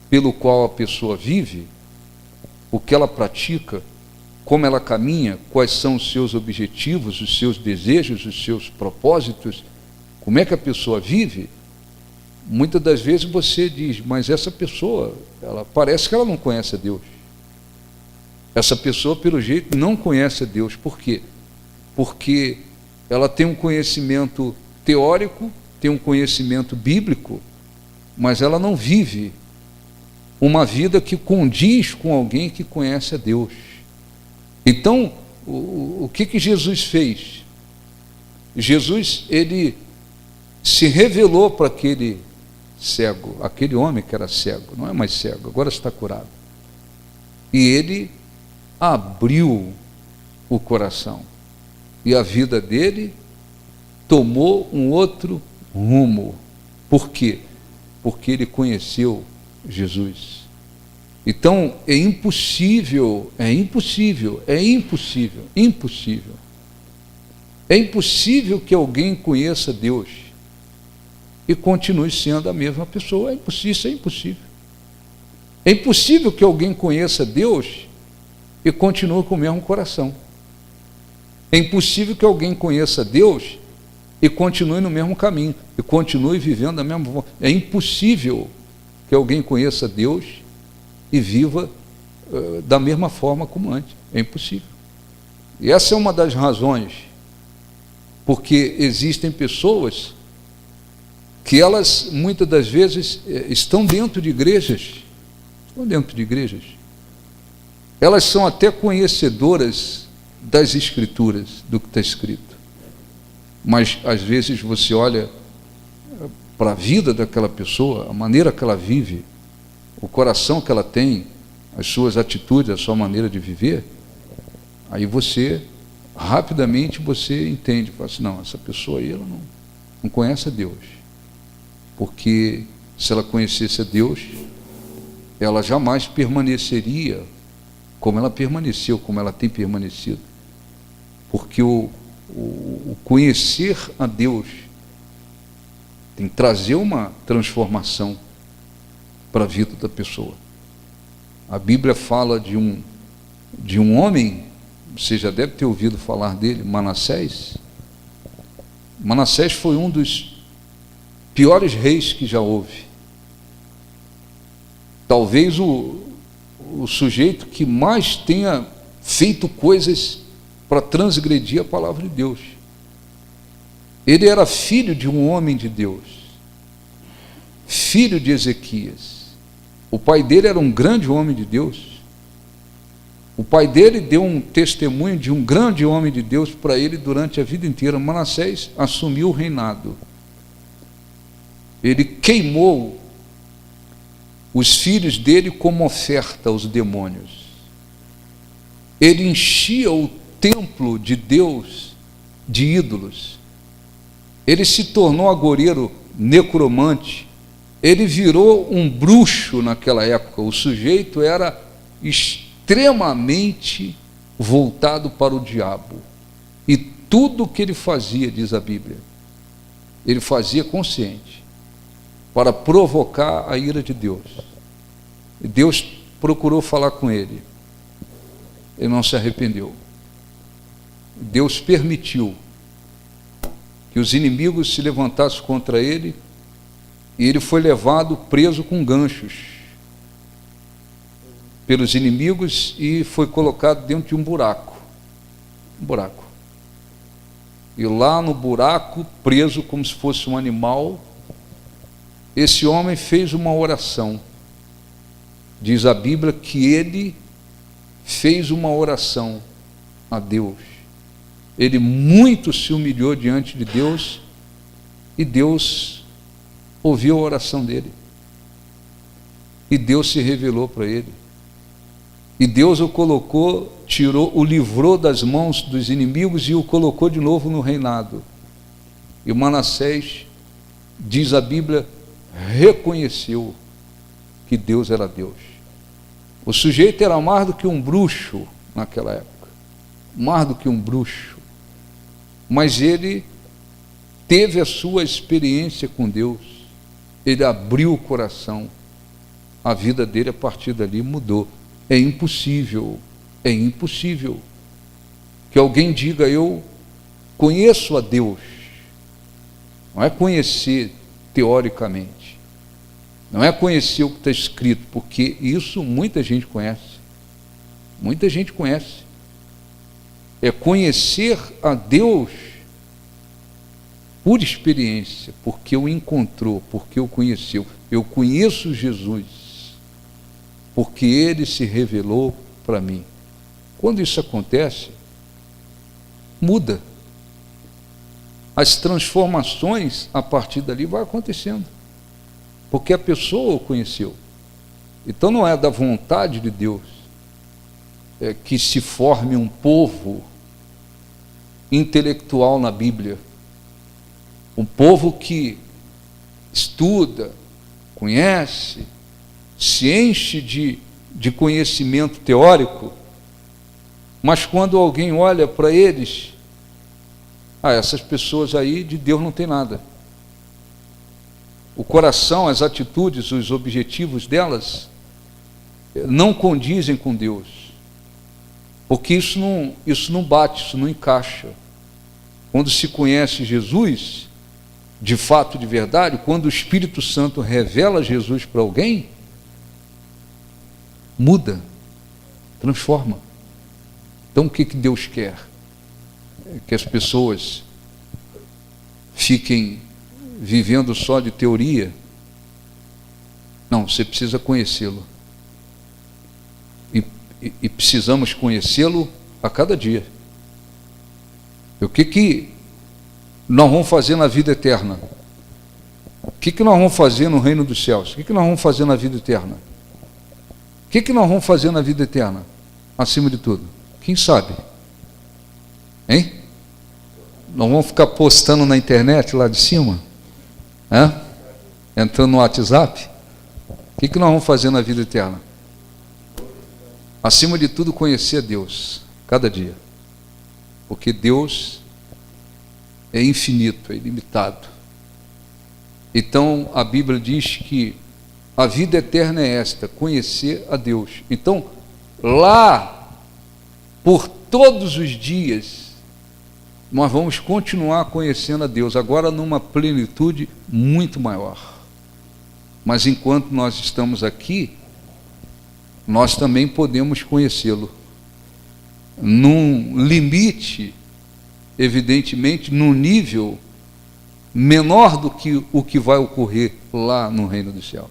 S1: pelo qual a pessoa vive, o que ela pratica, como ela caminha, quais são os seus objetivos, os seus desejos, os seus propósitos, como é que a pessoa vive, muitas das vezes você diz: mas essa pessoa, ela parece que ela não conhece a Deus. Essa pessoa, pelo jeito, não conhece a Deus. Por quê? Porque ela tem um conhecimento teórico, tem um conhecimento bíblico, mas ela não vive uma vida que condiz com alguém que conhece a Deus. Então, o que Jesus fez? Jesus, ele se revelou para aquele cego, aquele homem que era cego, não é mais cego, agora está curado. E ele abriu o coração. E a vida dele tomou um outro rumo. Por quê? Porque ele conheceu Jesus. Então é impossível que alguém conheça Deus e continue sendo a mesma pessoa. Isso é impossível. É impossível que alguém conheça Deus e continue com o mesmo coração. É impossível que alguém conheça Deus e continue no mesmo caminho, e continue vivendo da mesma forma. É impossível que alguém conheça Deus e viva da mesma forma como antes. É impossível. E essa é uma das razões porque existem pessoas que elas, muitas das vezes, estão dentro de igrejas, elas são até conhecedoras das Escrituras, do que está escrito, mas às vezes você olha para a vida daquela pessoa, a maneira que ela vive, o coração que ela tem, as suas atitudes, a sua maneira de viver, aí você, rapidamente você entende, fala assim: não, essa pessoa aí, ela não conhece a Deus, porque se ela conhecesse a Deus, ela jamais permaneceria como ela permaneceu, como ela tem permanecido, porque o conhecer a Deus tem que trazer uma transformação para a vida da pessoa. A Bíblia fala de um homem, você já deve ter ouvido falar dele, Manassés. Manassés foi um dos piores reis que já houve. Talvez o sujeito que mais tenha feito coisas para transgredir a palavra de Deus. Ele era filho de um homem de Deus, filho de Ezequias. O pai dele era um grande homem de Deus. O pai dele deu um testemunho de um grande homem de Deus para ele durante a vida inteira. Manassés assumiu o reinado. ele queimou os filhos dele como oferta aos demônios. Ele enchia o templo de Deus de ídolos. Ele se tornou agoureiro, necromante. Ele virou um bruxo naquela época. O sujeito era extremamente voltado para o diabo. E tudo o que ele fazia, diz a Bíblia, ele fazia consciente, para provocar a ira de Deus. E Deus procurou falar com ele. Ele não se arrependeu. Deus permitiu que os inimigos se levantassem contra ele, e ele foi levado preso com ganchos pelos inimigos e foi colocado dentro de um buraco. E lá no buraco, preso como se fosse um animal, esse homem fez uma oração. Diz a Bíblia que ele fez uma oração a Deus. Ele muito se humilhou diante de Deus e Deus ouviu a oração dele. E Deus se revelou para ele. E Deus o colocou, o livrou das mãos dos inimigos e o colocou de novo no reinado. E Manassés, diz a Bíblia, reconheceu que Deus era Deus. O sujeito era mais do que um bruxo naquela época, mais do que um bruxo, mas ele teve a sua experiência com Deus, ele abriu o coração, a vida dele a partir dali mudou. É impossível que alguém diga eu conheço a Deus. Não é conhecer teoricamente, não é conhecer o que está escrito, porque isso muita gente conhece, é conhecer a Deus por experiência, porque o encontrou, porque o conheceu. Eu conheço Jesus, porque ele se revelou para mim. Quando isso acontece, muda. As transformações a partir dali vão acontecendo, porque a pessoa o conheceu. Então não é da vontade de Deus que se forme um povo intelectual na Bíblia, um povo que estuda, conhece, se enche de conhecimento teórico, mas quando alguém olha para eles, essas pessoas aí de Deus não tem nada. O coração, as atitudes, os objetivos delas não condizem com Deus, porque isso não bate, isso não encaixa. Quando se conhece Jesus, de fato, de verdade, quando o Espírito Santo revela Jesus para alguém, muda, transforma. Então o que Deus quer? Que as pessoas fiquem vivendo só de teoria? Não, você precisa conhecê-lo. E precisamos conhecê-lo a cada dia. E o que nós vamos fazer na vida eterna? O que nós vamos fazer no reino dos céus? O que nós vamos fazer na vida eterna? O que nós vamos fazer na vida eterna? Acima de tudo, quem sabe? Hein? Nós vamos ficar postando na internet lá de cima? Entrando no WhatsApp? O que nós vamos fazer na vida eterna? Acima de tudo, conhecer a Deus, cada dia. Porque Deus é infinito, é ilimitado. Então, a Bíblia diz que a vida eterna é esta, conhecer a Deus. Então, lá, por todos os dias, nós vamos continuar conhecendo a Deus, agora numa plenitude muito maior. Mas enquanto nós estamos aqui, nós também podemos conhecê-lo num limite, evidentemente, num nível menor do que o que vai ocorrer lá no reino dos céus.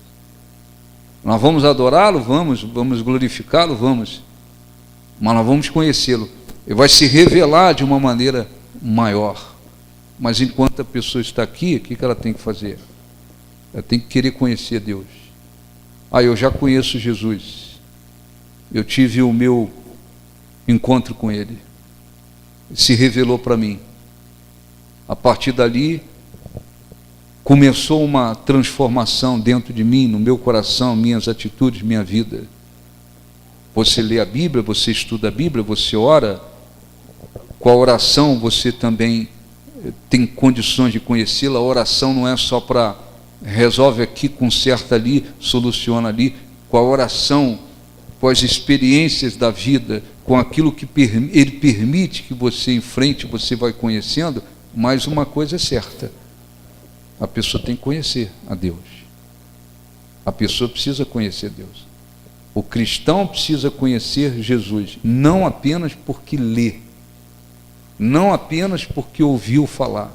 S1: Nós vamos adorá-lo, vamos glorificá-lo, vamos, mas nós vamos conhecê-lo. Ele vai se revelar de uma maneira maior. Mas enquanto a pessoa está aqui, o que ela tem que fazer? Eu tenho que querer conhecer Deus. Ah, eu já conheço Jesus. Eu tive o meu encontro com Ele. Se revelou para mim. A partir dali, começou uma transformação dentro de mim, no meu coração, minhas atitudes, minha vida. Você lê a Bíblia, você estuda a Bíblia, você ora. Com a oração você também tem condições de conhecê-la. A oração não é só para resolve aqui, conserta ali, soluciona ali. Com a oração, com as experiências da vida, com aquilo que Ele permite que você enfrente, você vai conhecendo. Mas uma coisa é certa: a pessoa tem que conhecer a Deus. A pessoa precisa conhecer Deus. O cristão precisa conhecer Jesus, não apenas porque lê, não apenas porque ouviu falar,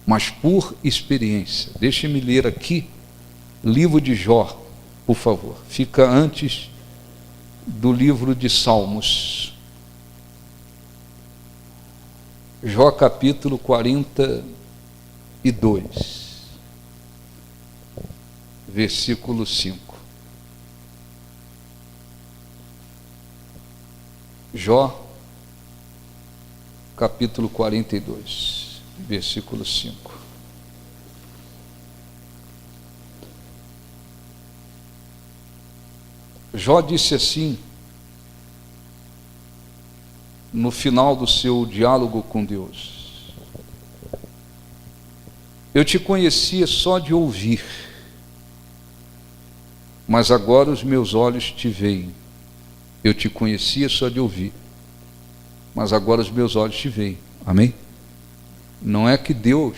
S1: mas por experiência. Deixe-me ler aqui, livro de Jó, por favor. Fica antes do livro de Salmos. Jó capítulo 42, versículo 5. Jó capítulo 42, versículo 5. Jó disse assim, no final do seu diálogo com Deus: eu te conhecia só de ouvir, mas agora os meus olhos te veem. Eu te conhecia só de ouvir, mas agora os meus olhos te veem. Amém? Não é que Deus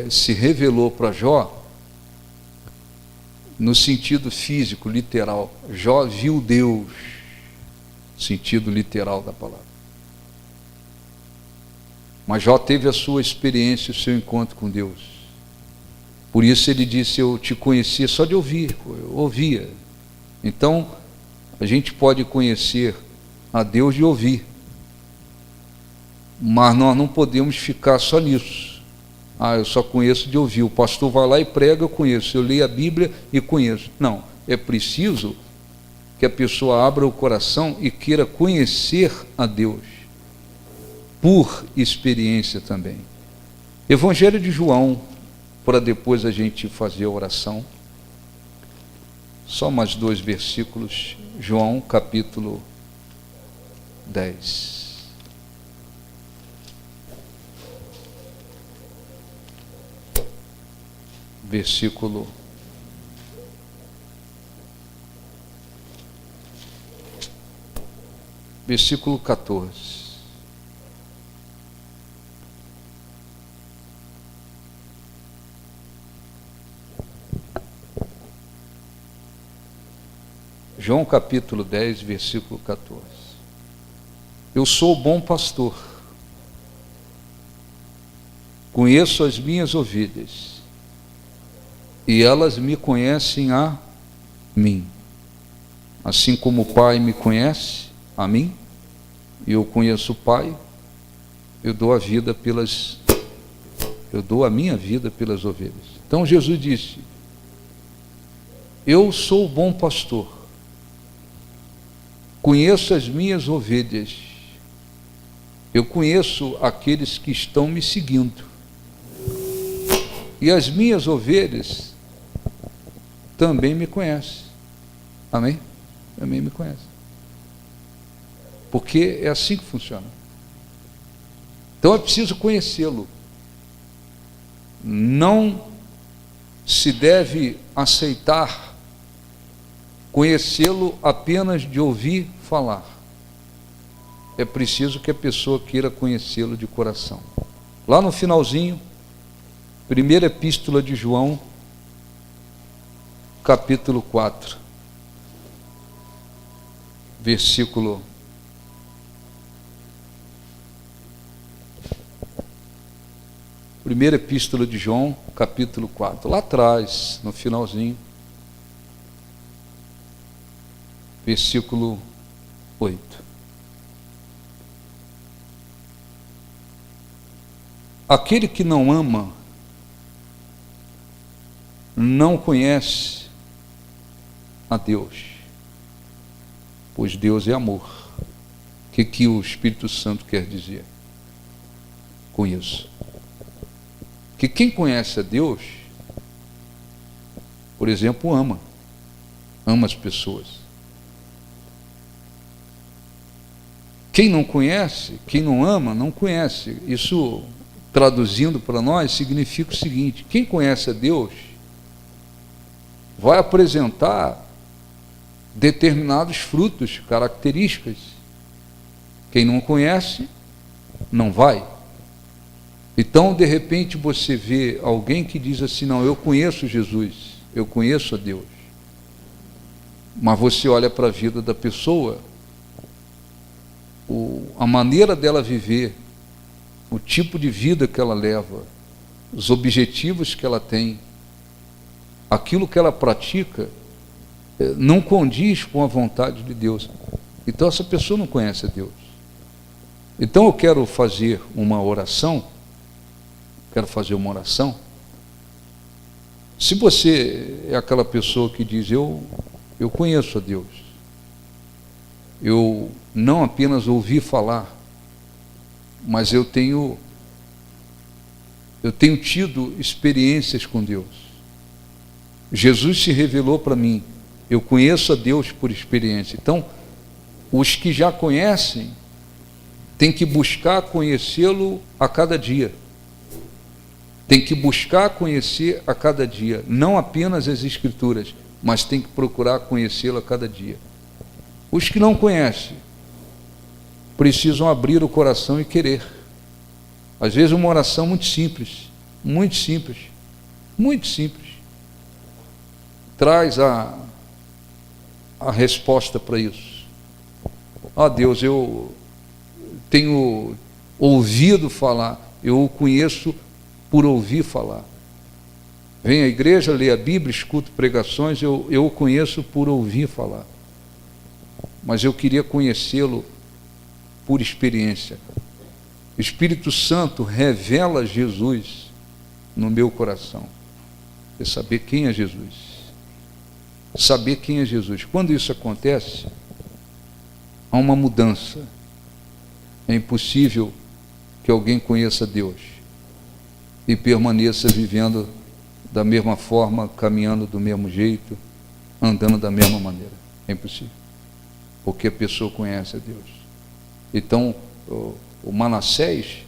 S1: se revelou para Jó no sentido físico, literal. Jó viu Deus, sentido literal da palavra. Mas Jó teve a sua experiência, o seu encontro com Deus. Por isso ele disse: eu te conhecia só de ouvir, eu ouvia. Então, a gente pode conhecer a Deus de ouvir, mas nós não podemos ficar só nisso. Ah, eu só conheço de ouvir. O pastor vai lá e prega, eu conheço. Eu leio a Bíblia e conheço. Não, é preciso que a pessoa abra o coração e queira conhecer a Deus, por experiência também. Evangelho de João, para depois a gente fazer a oração. Só mais 2 versículos. João capítulo 10. Versículo 14. João capítulo 10, versículo 14. Eu sou o bom pastor, conheço as minhas ovelhas, e elas me conhecem a mim. Assim como o Pai me conhece a mim, e eu conheço o Pai, eu dou a minha vida pelas ovelhas. Então Jesus disse: eu sou o bom pastor, conheço as minhas ovelhas, eu conheço aqueles que estão me seguindo, e as minhas ovelhas também me conhecem. Amém? Também me conhecem. Porque é assim que funciona. Então é preciso conhecê-lo. Não se deve aceitar conhecê-lo apenas de ouvir falar. É preciso que a pessoa queira conhecê-lo de coração. Lá no finalzinho, primeira epístola de João, capítulo 4, versículo 1ª epístola de João, capítulo 4, lá atrás, no finalzinho, versículo 8. Aquele que não ama não conhece a Deus, pois Deus é amor. O que o Espírito Santo quer dizer com isso? Que quem conhece a Deus, por exemplo, ama as pessoas. Quem não conhece, quem não ama, não conhece. Isso, traduzindo para nós, significa o seguinte: quem conhece a Deus vai apresentar determinados frutos, características. Quem não conhece, não vai. Então, de repente, você vê alguém que diz assim: não, eu conheço Jesus, eu conheço a Deus. Mas você olha para a vida da pessoa, a maneira dela viver, o tipo de vida que ela leva, os objetivos que ela tem, aquilo que ela pratica, não condiz com a vontade de Deus. Então essa pessoa não conhece a Deus. Então eu quero fazer uma oração. Se você é aquela pessoa que diz: eu conheço a Deus, eu não apenas ouvi falar, mas eu tenho tido experiências com Deus. Jesus se revelou para mim, eu conheço a Deus por experiência. Então, os que já conhecem têm que buscar conhecê-lo a cada dia. Tem que buscar conhecer a cada dia, não apenas as Escrituras, mas tem que procurar conhecê-lo a cada dia. Os que não conhecem precisam abrir o coração e querer. Às vezes uma oração muito simples, traz a resposta para isso. Deus, eu tenho ouvido falar, eu o conheço por ouvir falar. Vem à igreja, lê a Bíblia, escuto pregações, eu o conheço por ouvir falar. Mas eu queria conhecê-lo por experiência. O Espírito Santo revela Jesus no meu coração. É saber quem é Jesus. Saber quem é Jesus. Quando isso acontece, há uma mudança. É impossível que alguém conheça Deus e permaneça vivendo da mesma forma, caminhando do mesmo jeito, andando da mesma maneira. É impossível. Porque a pessoa conhece a Deus. Então, o Manassés,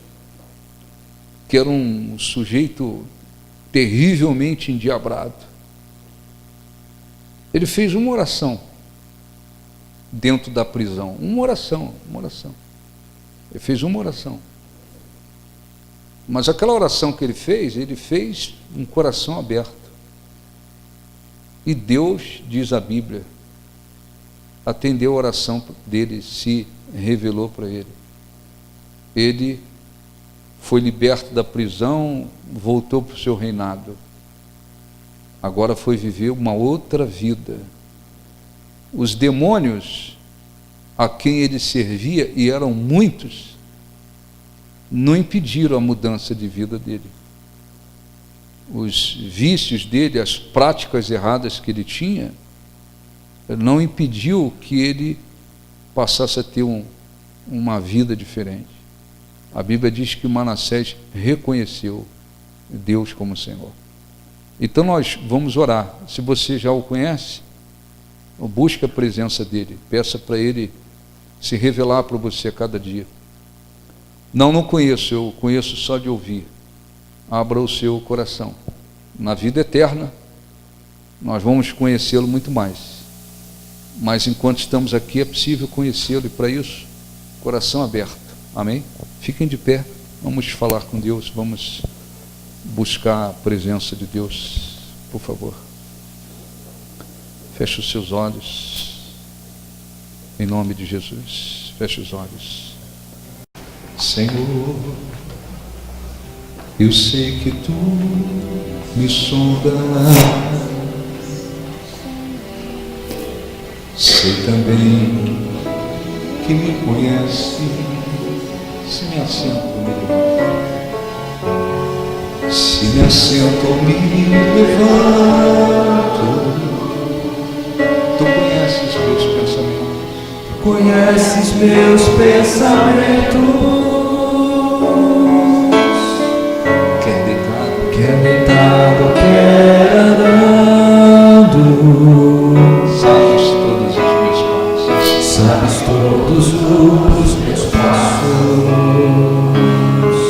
S1: que era um sujeito terrivelmente endiabrado, ele fez uma oração dentro da prisão. Uma oração. Ele fez uma oração. Mas aquela oração que ele fez um coração aberto. E Deus, diz a Bíblia, atendeu a oração dele, se revelou para ele. Ele foi liberto da prisão, voltou para o seu reinado. Agora foi viver uma outra vida. Os demônios a quem ele servia, e eram muitos, não impediram a mudança de vida dele. Os vícios dele, as práticas erradas que ele tinha, não impediu que ele passasse a ter uma vida diferente. A Bíblia diz que Manassés reconheceu Deus como Senhor. Então nós vamos orar. Se você já o conhece, busque a presença dele, peça para ele se revelar para você a cada dia. Não conheço, eu conheço só de ouvir. Abra o seu coração. Na vida eterna, nós vamos conhecê-lo muito mais. Mas enquanto estamos aqui, é possível conhecê-lo, e para isso, coração aberto. Amém? Fiquem de pé, vamos falar com Deus, vamos buscar a presença de Deus, por favor. Feche os seus olhos, em nome de Jesus. Feche os olhos. Senhor, eu sei que tu me sondas, sei também que me conhece. Se me assento, me levanta. Se me assento ou me levanto, tu conheces meus pensamentos.
S2: Conheces meus pensamentos.
S1: Quer deitado,
S2: Quer deitado, quer andando,
S1: sabes todos os meus passos.
S2: sabes todos os meus passos.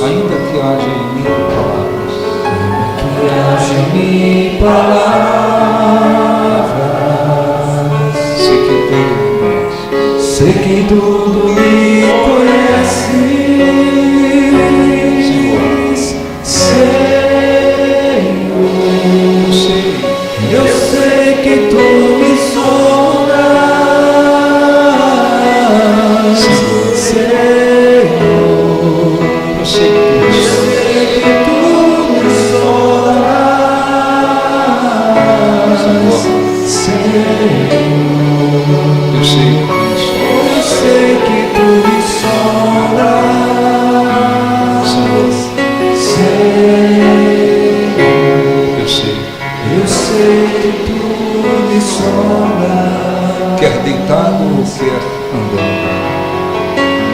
S1: Ainda que haja em mim palavras,
S2: Que haja em mim palavras,
S1: sei que tudo me conheces.
S2: sei que tudo me conheces, Senhor. Eu sei que tu me sondas, Senhor.
S1: Eu sei que tu me sondas. Eu sei que tu me sondas. Eu sei que tu me sondas. Quer deitado ou quer andando,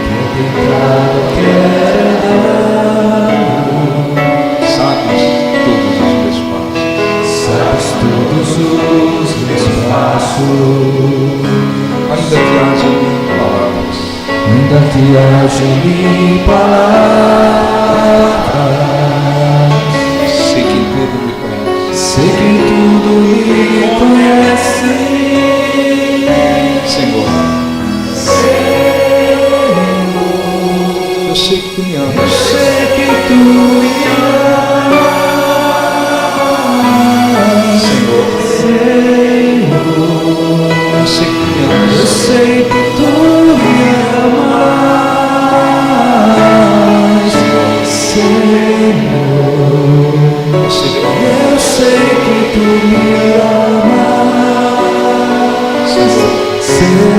S2: Quer deitado, quer andando,
S1: sabes todos os meus passos.
S2: sabes todos os meus passos.
S1: Ainda que haja em mim palavras,
S2: Ainda que haja em mim palavras,
S1: sei que tudo me conhece.
S2: sei que tudo me conhece,
S1: Senhor, eu sei que tu me amas.
S2: sei que tu me amas,
S1: Senhor,
S2: Senhor.
S1: eu sei que tu me
S2: Eu
S1: amas.
S2: sei que tu me amas, Senhor.
S1: Eu sei que tu me
S2: Eu sei que tu me amas,
S1: Senhor,
S2: Senhor.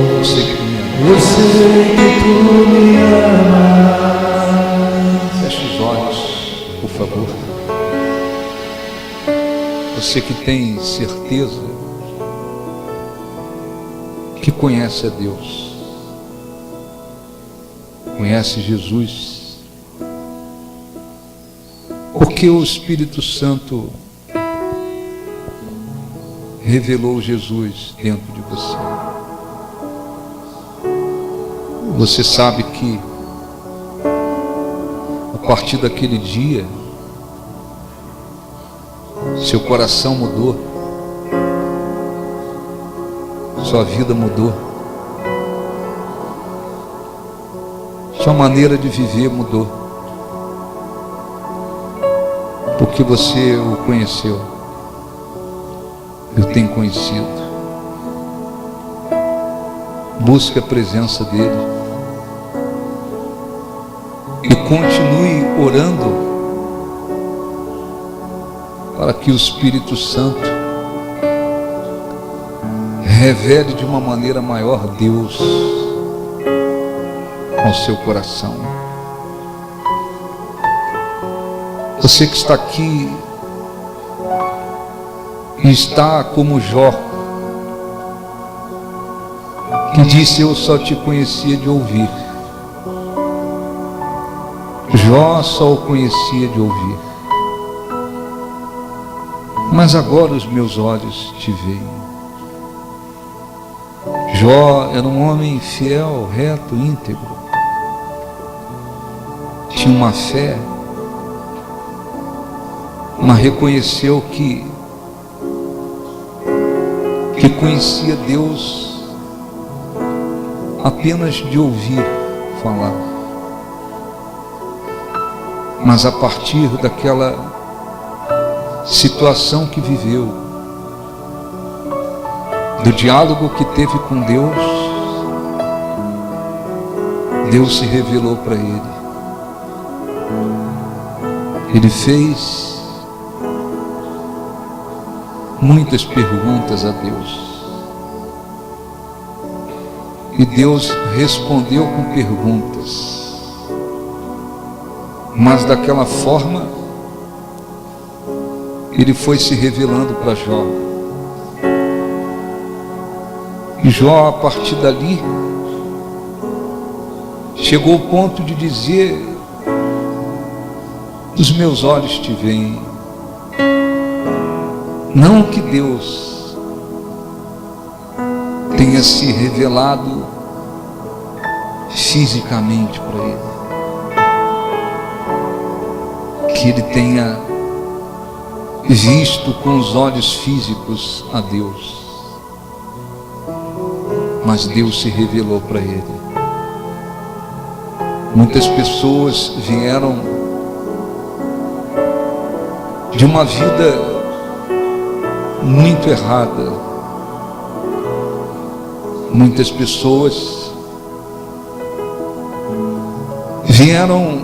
S1: eu sei que tu me amas.
S2: Eu sei que tu me amas.
S1: Feche os olhos, por favor. Você que tem certeza que conhece a Deus, conhece Jesus, porque o Espírito Santo revelou Jesus dentro de você. Você sabe que a partir daquele dia seu coração mudou, sua vida mudou, sua maneira de viver mudou, porque você o conheceu. Eu tenho conhecido. Busque a presença dele e continue orando para que o Espírito Santo revele de uma maneira maior Deus ao seu coração. Você que está aqui e está como Jó, que disse: eu só te conhecia de ouvir. Jó só o conhecia de ouvir, mas agora os meus olhos te veem. Jó era um homem fiel, reto, íntegro, tinha uma fé, mas reconheceu que conhecia Deus apenas de ouvir falar. Mas a partir daquela situação que viveu, do diálogo que teve com Deus, Deus se revelou para ele. Ele fez muitas perguntas a Deus. E Deus respondeu com perguntas. Mas daquela forma, ele foi se revelando para Jó. E Jó, a partir dali, chegou ao ponto de dizer: os meus olhos te veem. Não que Deus tenha se revelado fisicamente para ele, que ele tenha visto com os olhos físicos a Deus, mas Deus se revelou para ele. Muitas pessoas vieram de uma vida muito errada. Muitas pessoas vieram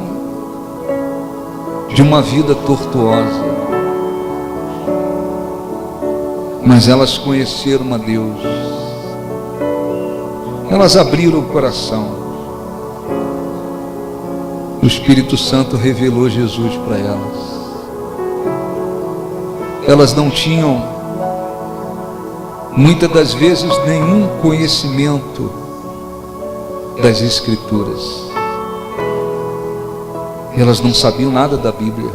S1: de uma vida tortuosa, mas elas conheceram a Deus. Elas abriram o coração. O Espírito Santo revelou Jesus para elas. Elas não tinham, muitas das vezes, nenhum conhecimento das Escrituras. Elas não sabiam nada da Bíblia.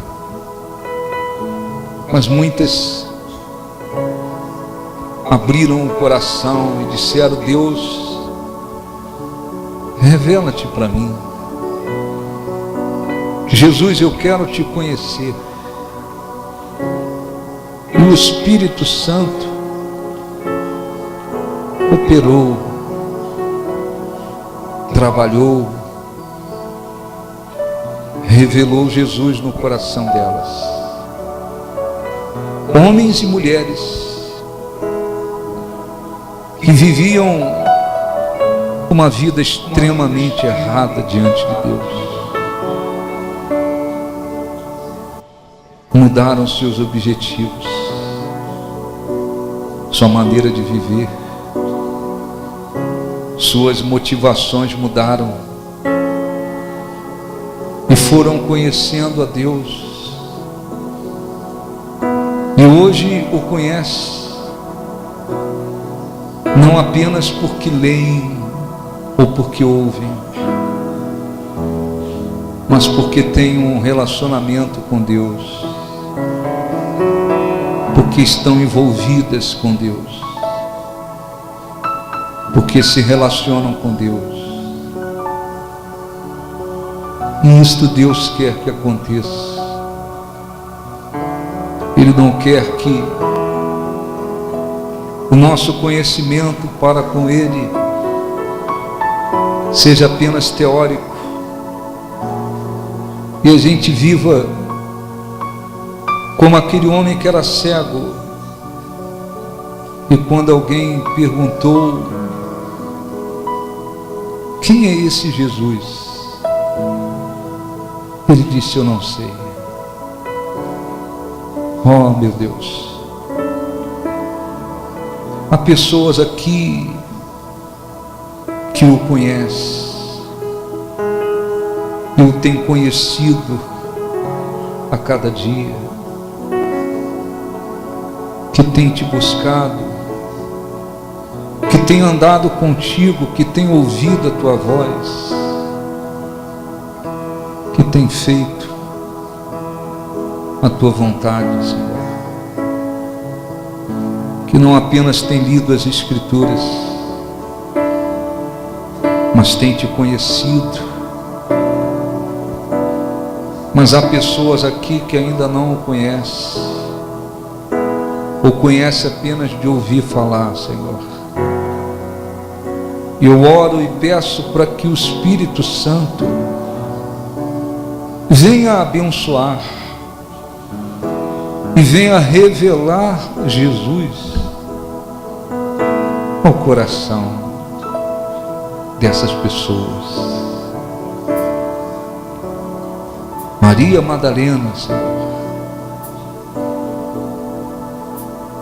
S1: Mas muitas abriram o coração e disseram: Deus, revela-te para mim. Jesus, eu quero te conhecer. E o Espírito Santo operou, trabalhou, revelou Jesus no coração delas. Homens e mulheres que viviam uma vida extremamente errada diante de Deus, mudaram seus objetivos, sua maneira de viver, suas motivações mudaram e foram conhecendo a Deus. E hoje o conhece, não apenas porque leem ou porque ouvem, mas porque têm um relacionamento com Deus, porque estão envolvidas com Deus, porque se relacionam com Deus. E isto Deus quer que aconteça. Ele não quer que o nosso conhecimento para com Ele seja apenas teórico e a gente viva como aquele homem que era cego, e quando alguém perguntou: quem é esse Jesus? Ele disse: eu não sei. Oh, meu Deus, há pessoas aqui que o conhecem, e o tem conhecido a cada dia, que tem te buscado, que tem andado contigo, que tem ouvido a tua voz, que tem feito a tua vontade, Senhor, que não apenas tem lido as Escrituras, mas tem te conhecido. Mas há pessoas aqui que ainda não o conhecem, ou conhece apenas de ouvir falar, Senhor. E eu oro e peço para que o Espírito Santo venha abençoar e venha revelar Jesus ao coração dessas pessoas. Maria Madalena, Senhor,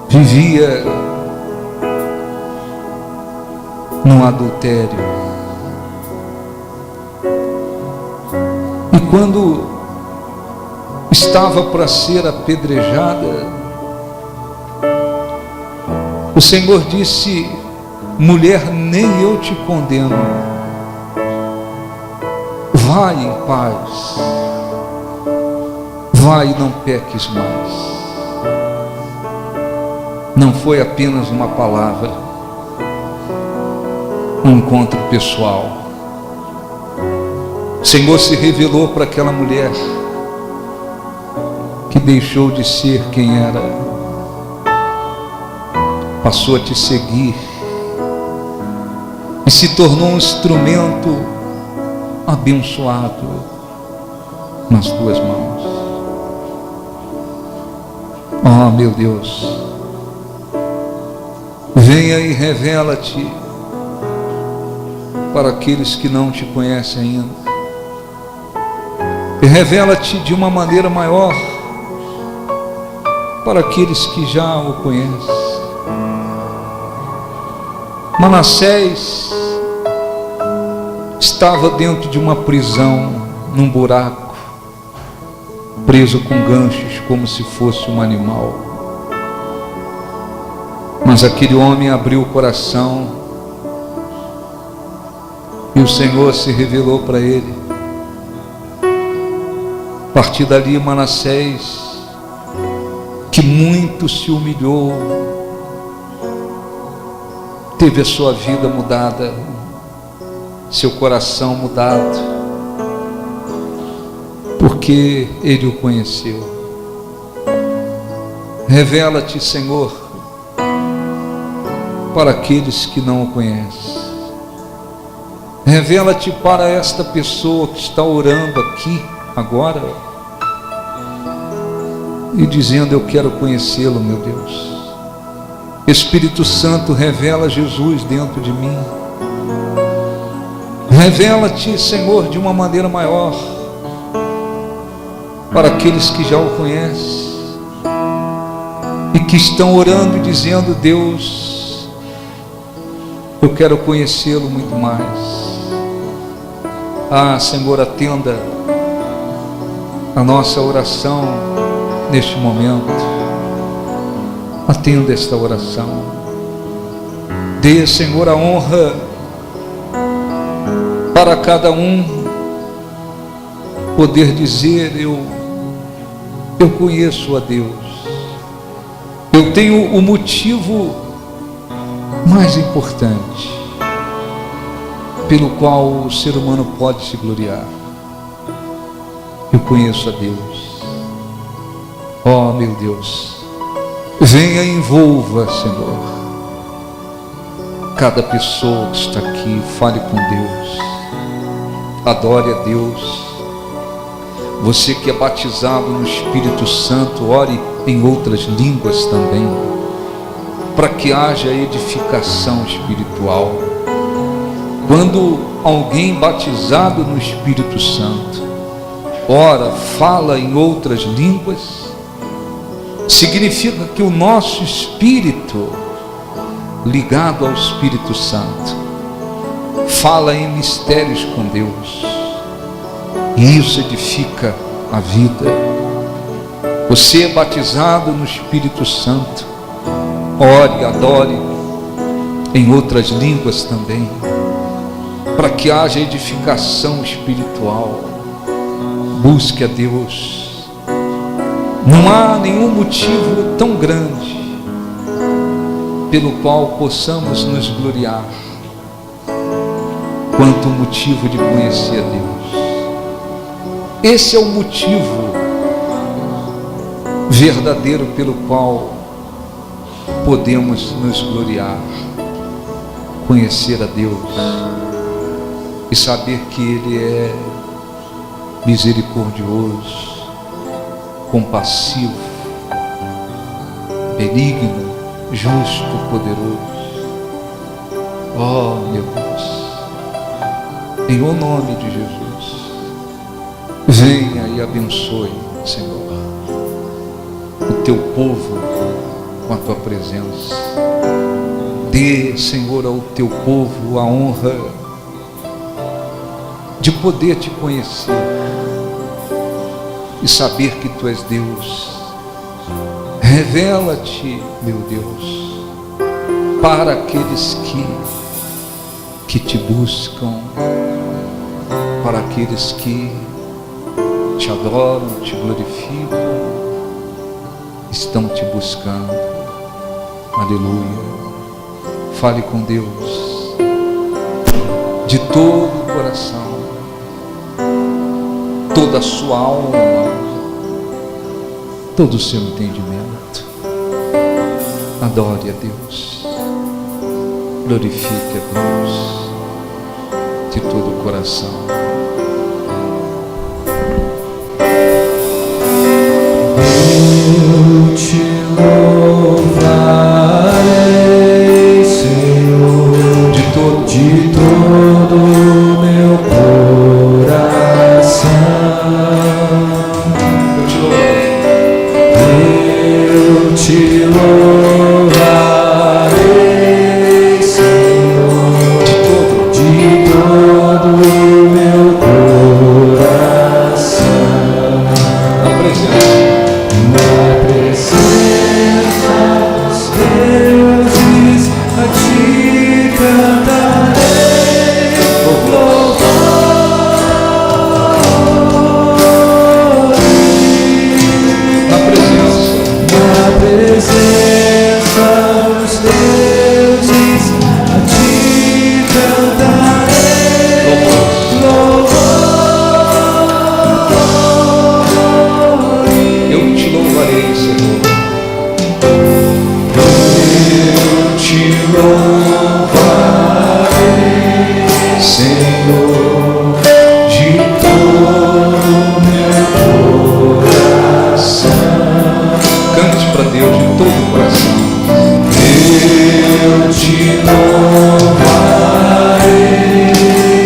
S1: vivia no adultério. E quando estava para ser apedrejada, o Senhor disse: mulher, nem eu te condeno, vai em paz, vai e não peques mais. Não foi apenas uma palavra, um encontro pessoal. O Senhor se revelou para aquela mulher que deixou de ser quem era, passou a te seguir e se tornou um instrumento abençoado nas tuas mãos. Oh, meu Deus, venha e revela-te para aqueles que não te conhecem ainda, e revela-te de uma maneira maior para aqueles que já o conhecem. Manassés estava dentro de uma prisão, num buraco, preso com ganchos como se fosse um animal. Mas aquele homem abriu o coração e o Senhor se revelou para ele. A partir dali, Manassés, que muito se humilhou, teve a sua vida mudada, seu coração mudado, porque ele o conheceu. Revela-te, Senhor, para aqueles que não o conhecem. Revela-te para esta pessoa que está orando aqui agora e dizendo: eu quero conhecê-lo, meu Deus. Espírito Santo, revela Jesus dentro de mim. Revela-te, Senhor, de uma maneira maior para aqueles que já o conhecem e que estão orando e dizendo: Deus, eu quero conhecê-lo muito mais. Ah, Senhor, atenda a nossa oração neste momento. Atenda esta oração. Dê, Senhor, a honra para cada um poder dizer: eu conheço a Deus. Eu tenho o motivo mais importante pelo qual o ser humano pode se gloriar. Eu conheço a Deus. Oh, meu Deus, venha e envolva, Senhor, cada pessoa que está aqui. Fale com Deus, adore a Deus. Você que é batizado no Espírito Santo, ore em outras línguas também, para que haja edificação espiritual. Quando alguém batizado no Espírito Santo ora, fala em outras línguas, significa que o nosso espírito, ligado ao Espírito Santo, fala em mistérios com Deus, e isso edifica a vida. Você é batizado no Espírito Santo, ore, adore em outras línguas também, para que haja edificação espiritual. Busque a Deus. Não há nenhum motivo tão grande pelo qual possamos nos gloriar quanto o motivo de conhecer a Deus. Esse é o motivo verdadeiro pelo qual podemos nos gloriar. Conhecer a Deus e saber que Ele é misericordioso, compassivo, benigno, justo, poderoso. Oh, meu Deus, em o nome de Jesus, venha e abençoe, Senhor, o teu povo com a tua presença. Dê, Senhor, ao teu povo a honra de poder te conhecer e saber que Tu és Deus. Revela-te, meu Deus, para aqueles que Te buscam, para aqueles que Te adoram, Te glorificam, estão Te buscando. Aleluia. Fale com Deus de todo o coração, toda a sua alma, todo o seu entendimento. Adore a Deus, glorifique a Deus de todo o coração.
S2: Eu te louvarei, Senhor, de todo o meu coração. Eu te louvarei, Senhor, de todo o meu coração.
S1: Na presença dos
S2: deuses, a Ti cantarei louvores.
S1: na presença
S2: dos deuses, a Ti cantarei louvores.
S1: eu te louvarei, Senhor.
S2: Eu te louvarei, Senhor, de todo o meu coração.
S1: Cante para Deus de todo o coração.
S2: Eu te louvarei,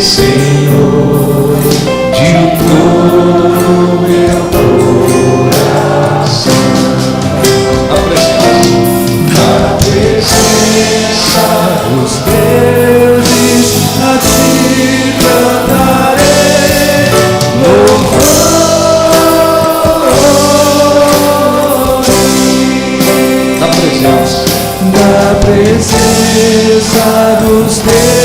S2: Senhor, de todo o meu coração.
S1: Na presença
S2: Os deuses, a Ti cantarei louvores.
S1: na presença
S2: Na presença dos deuses,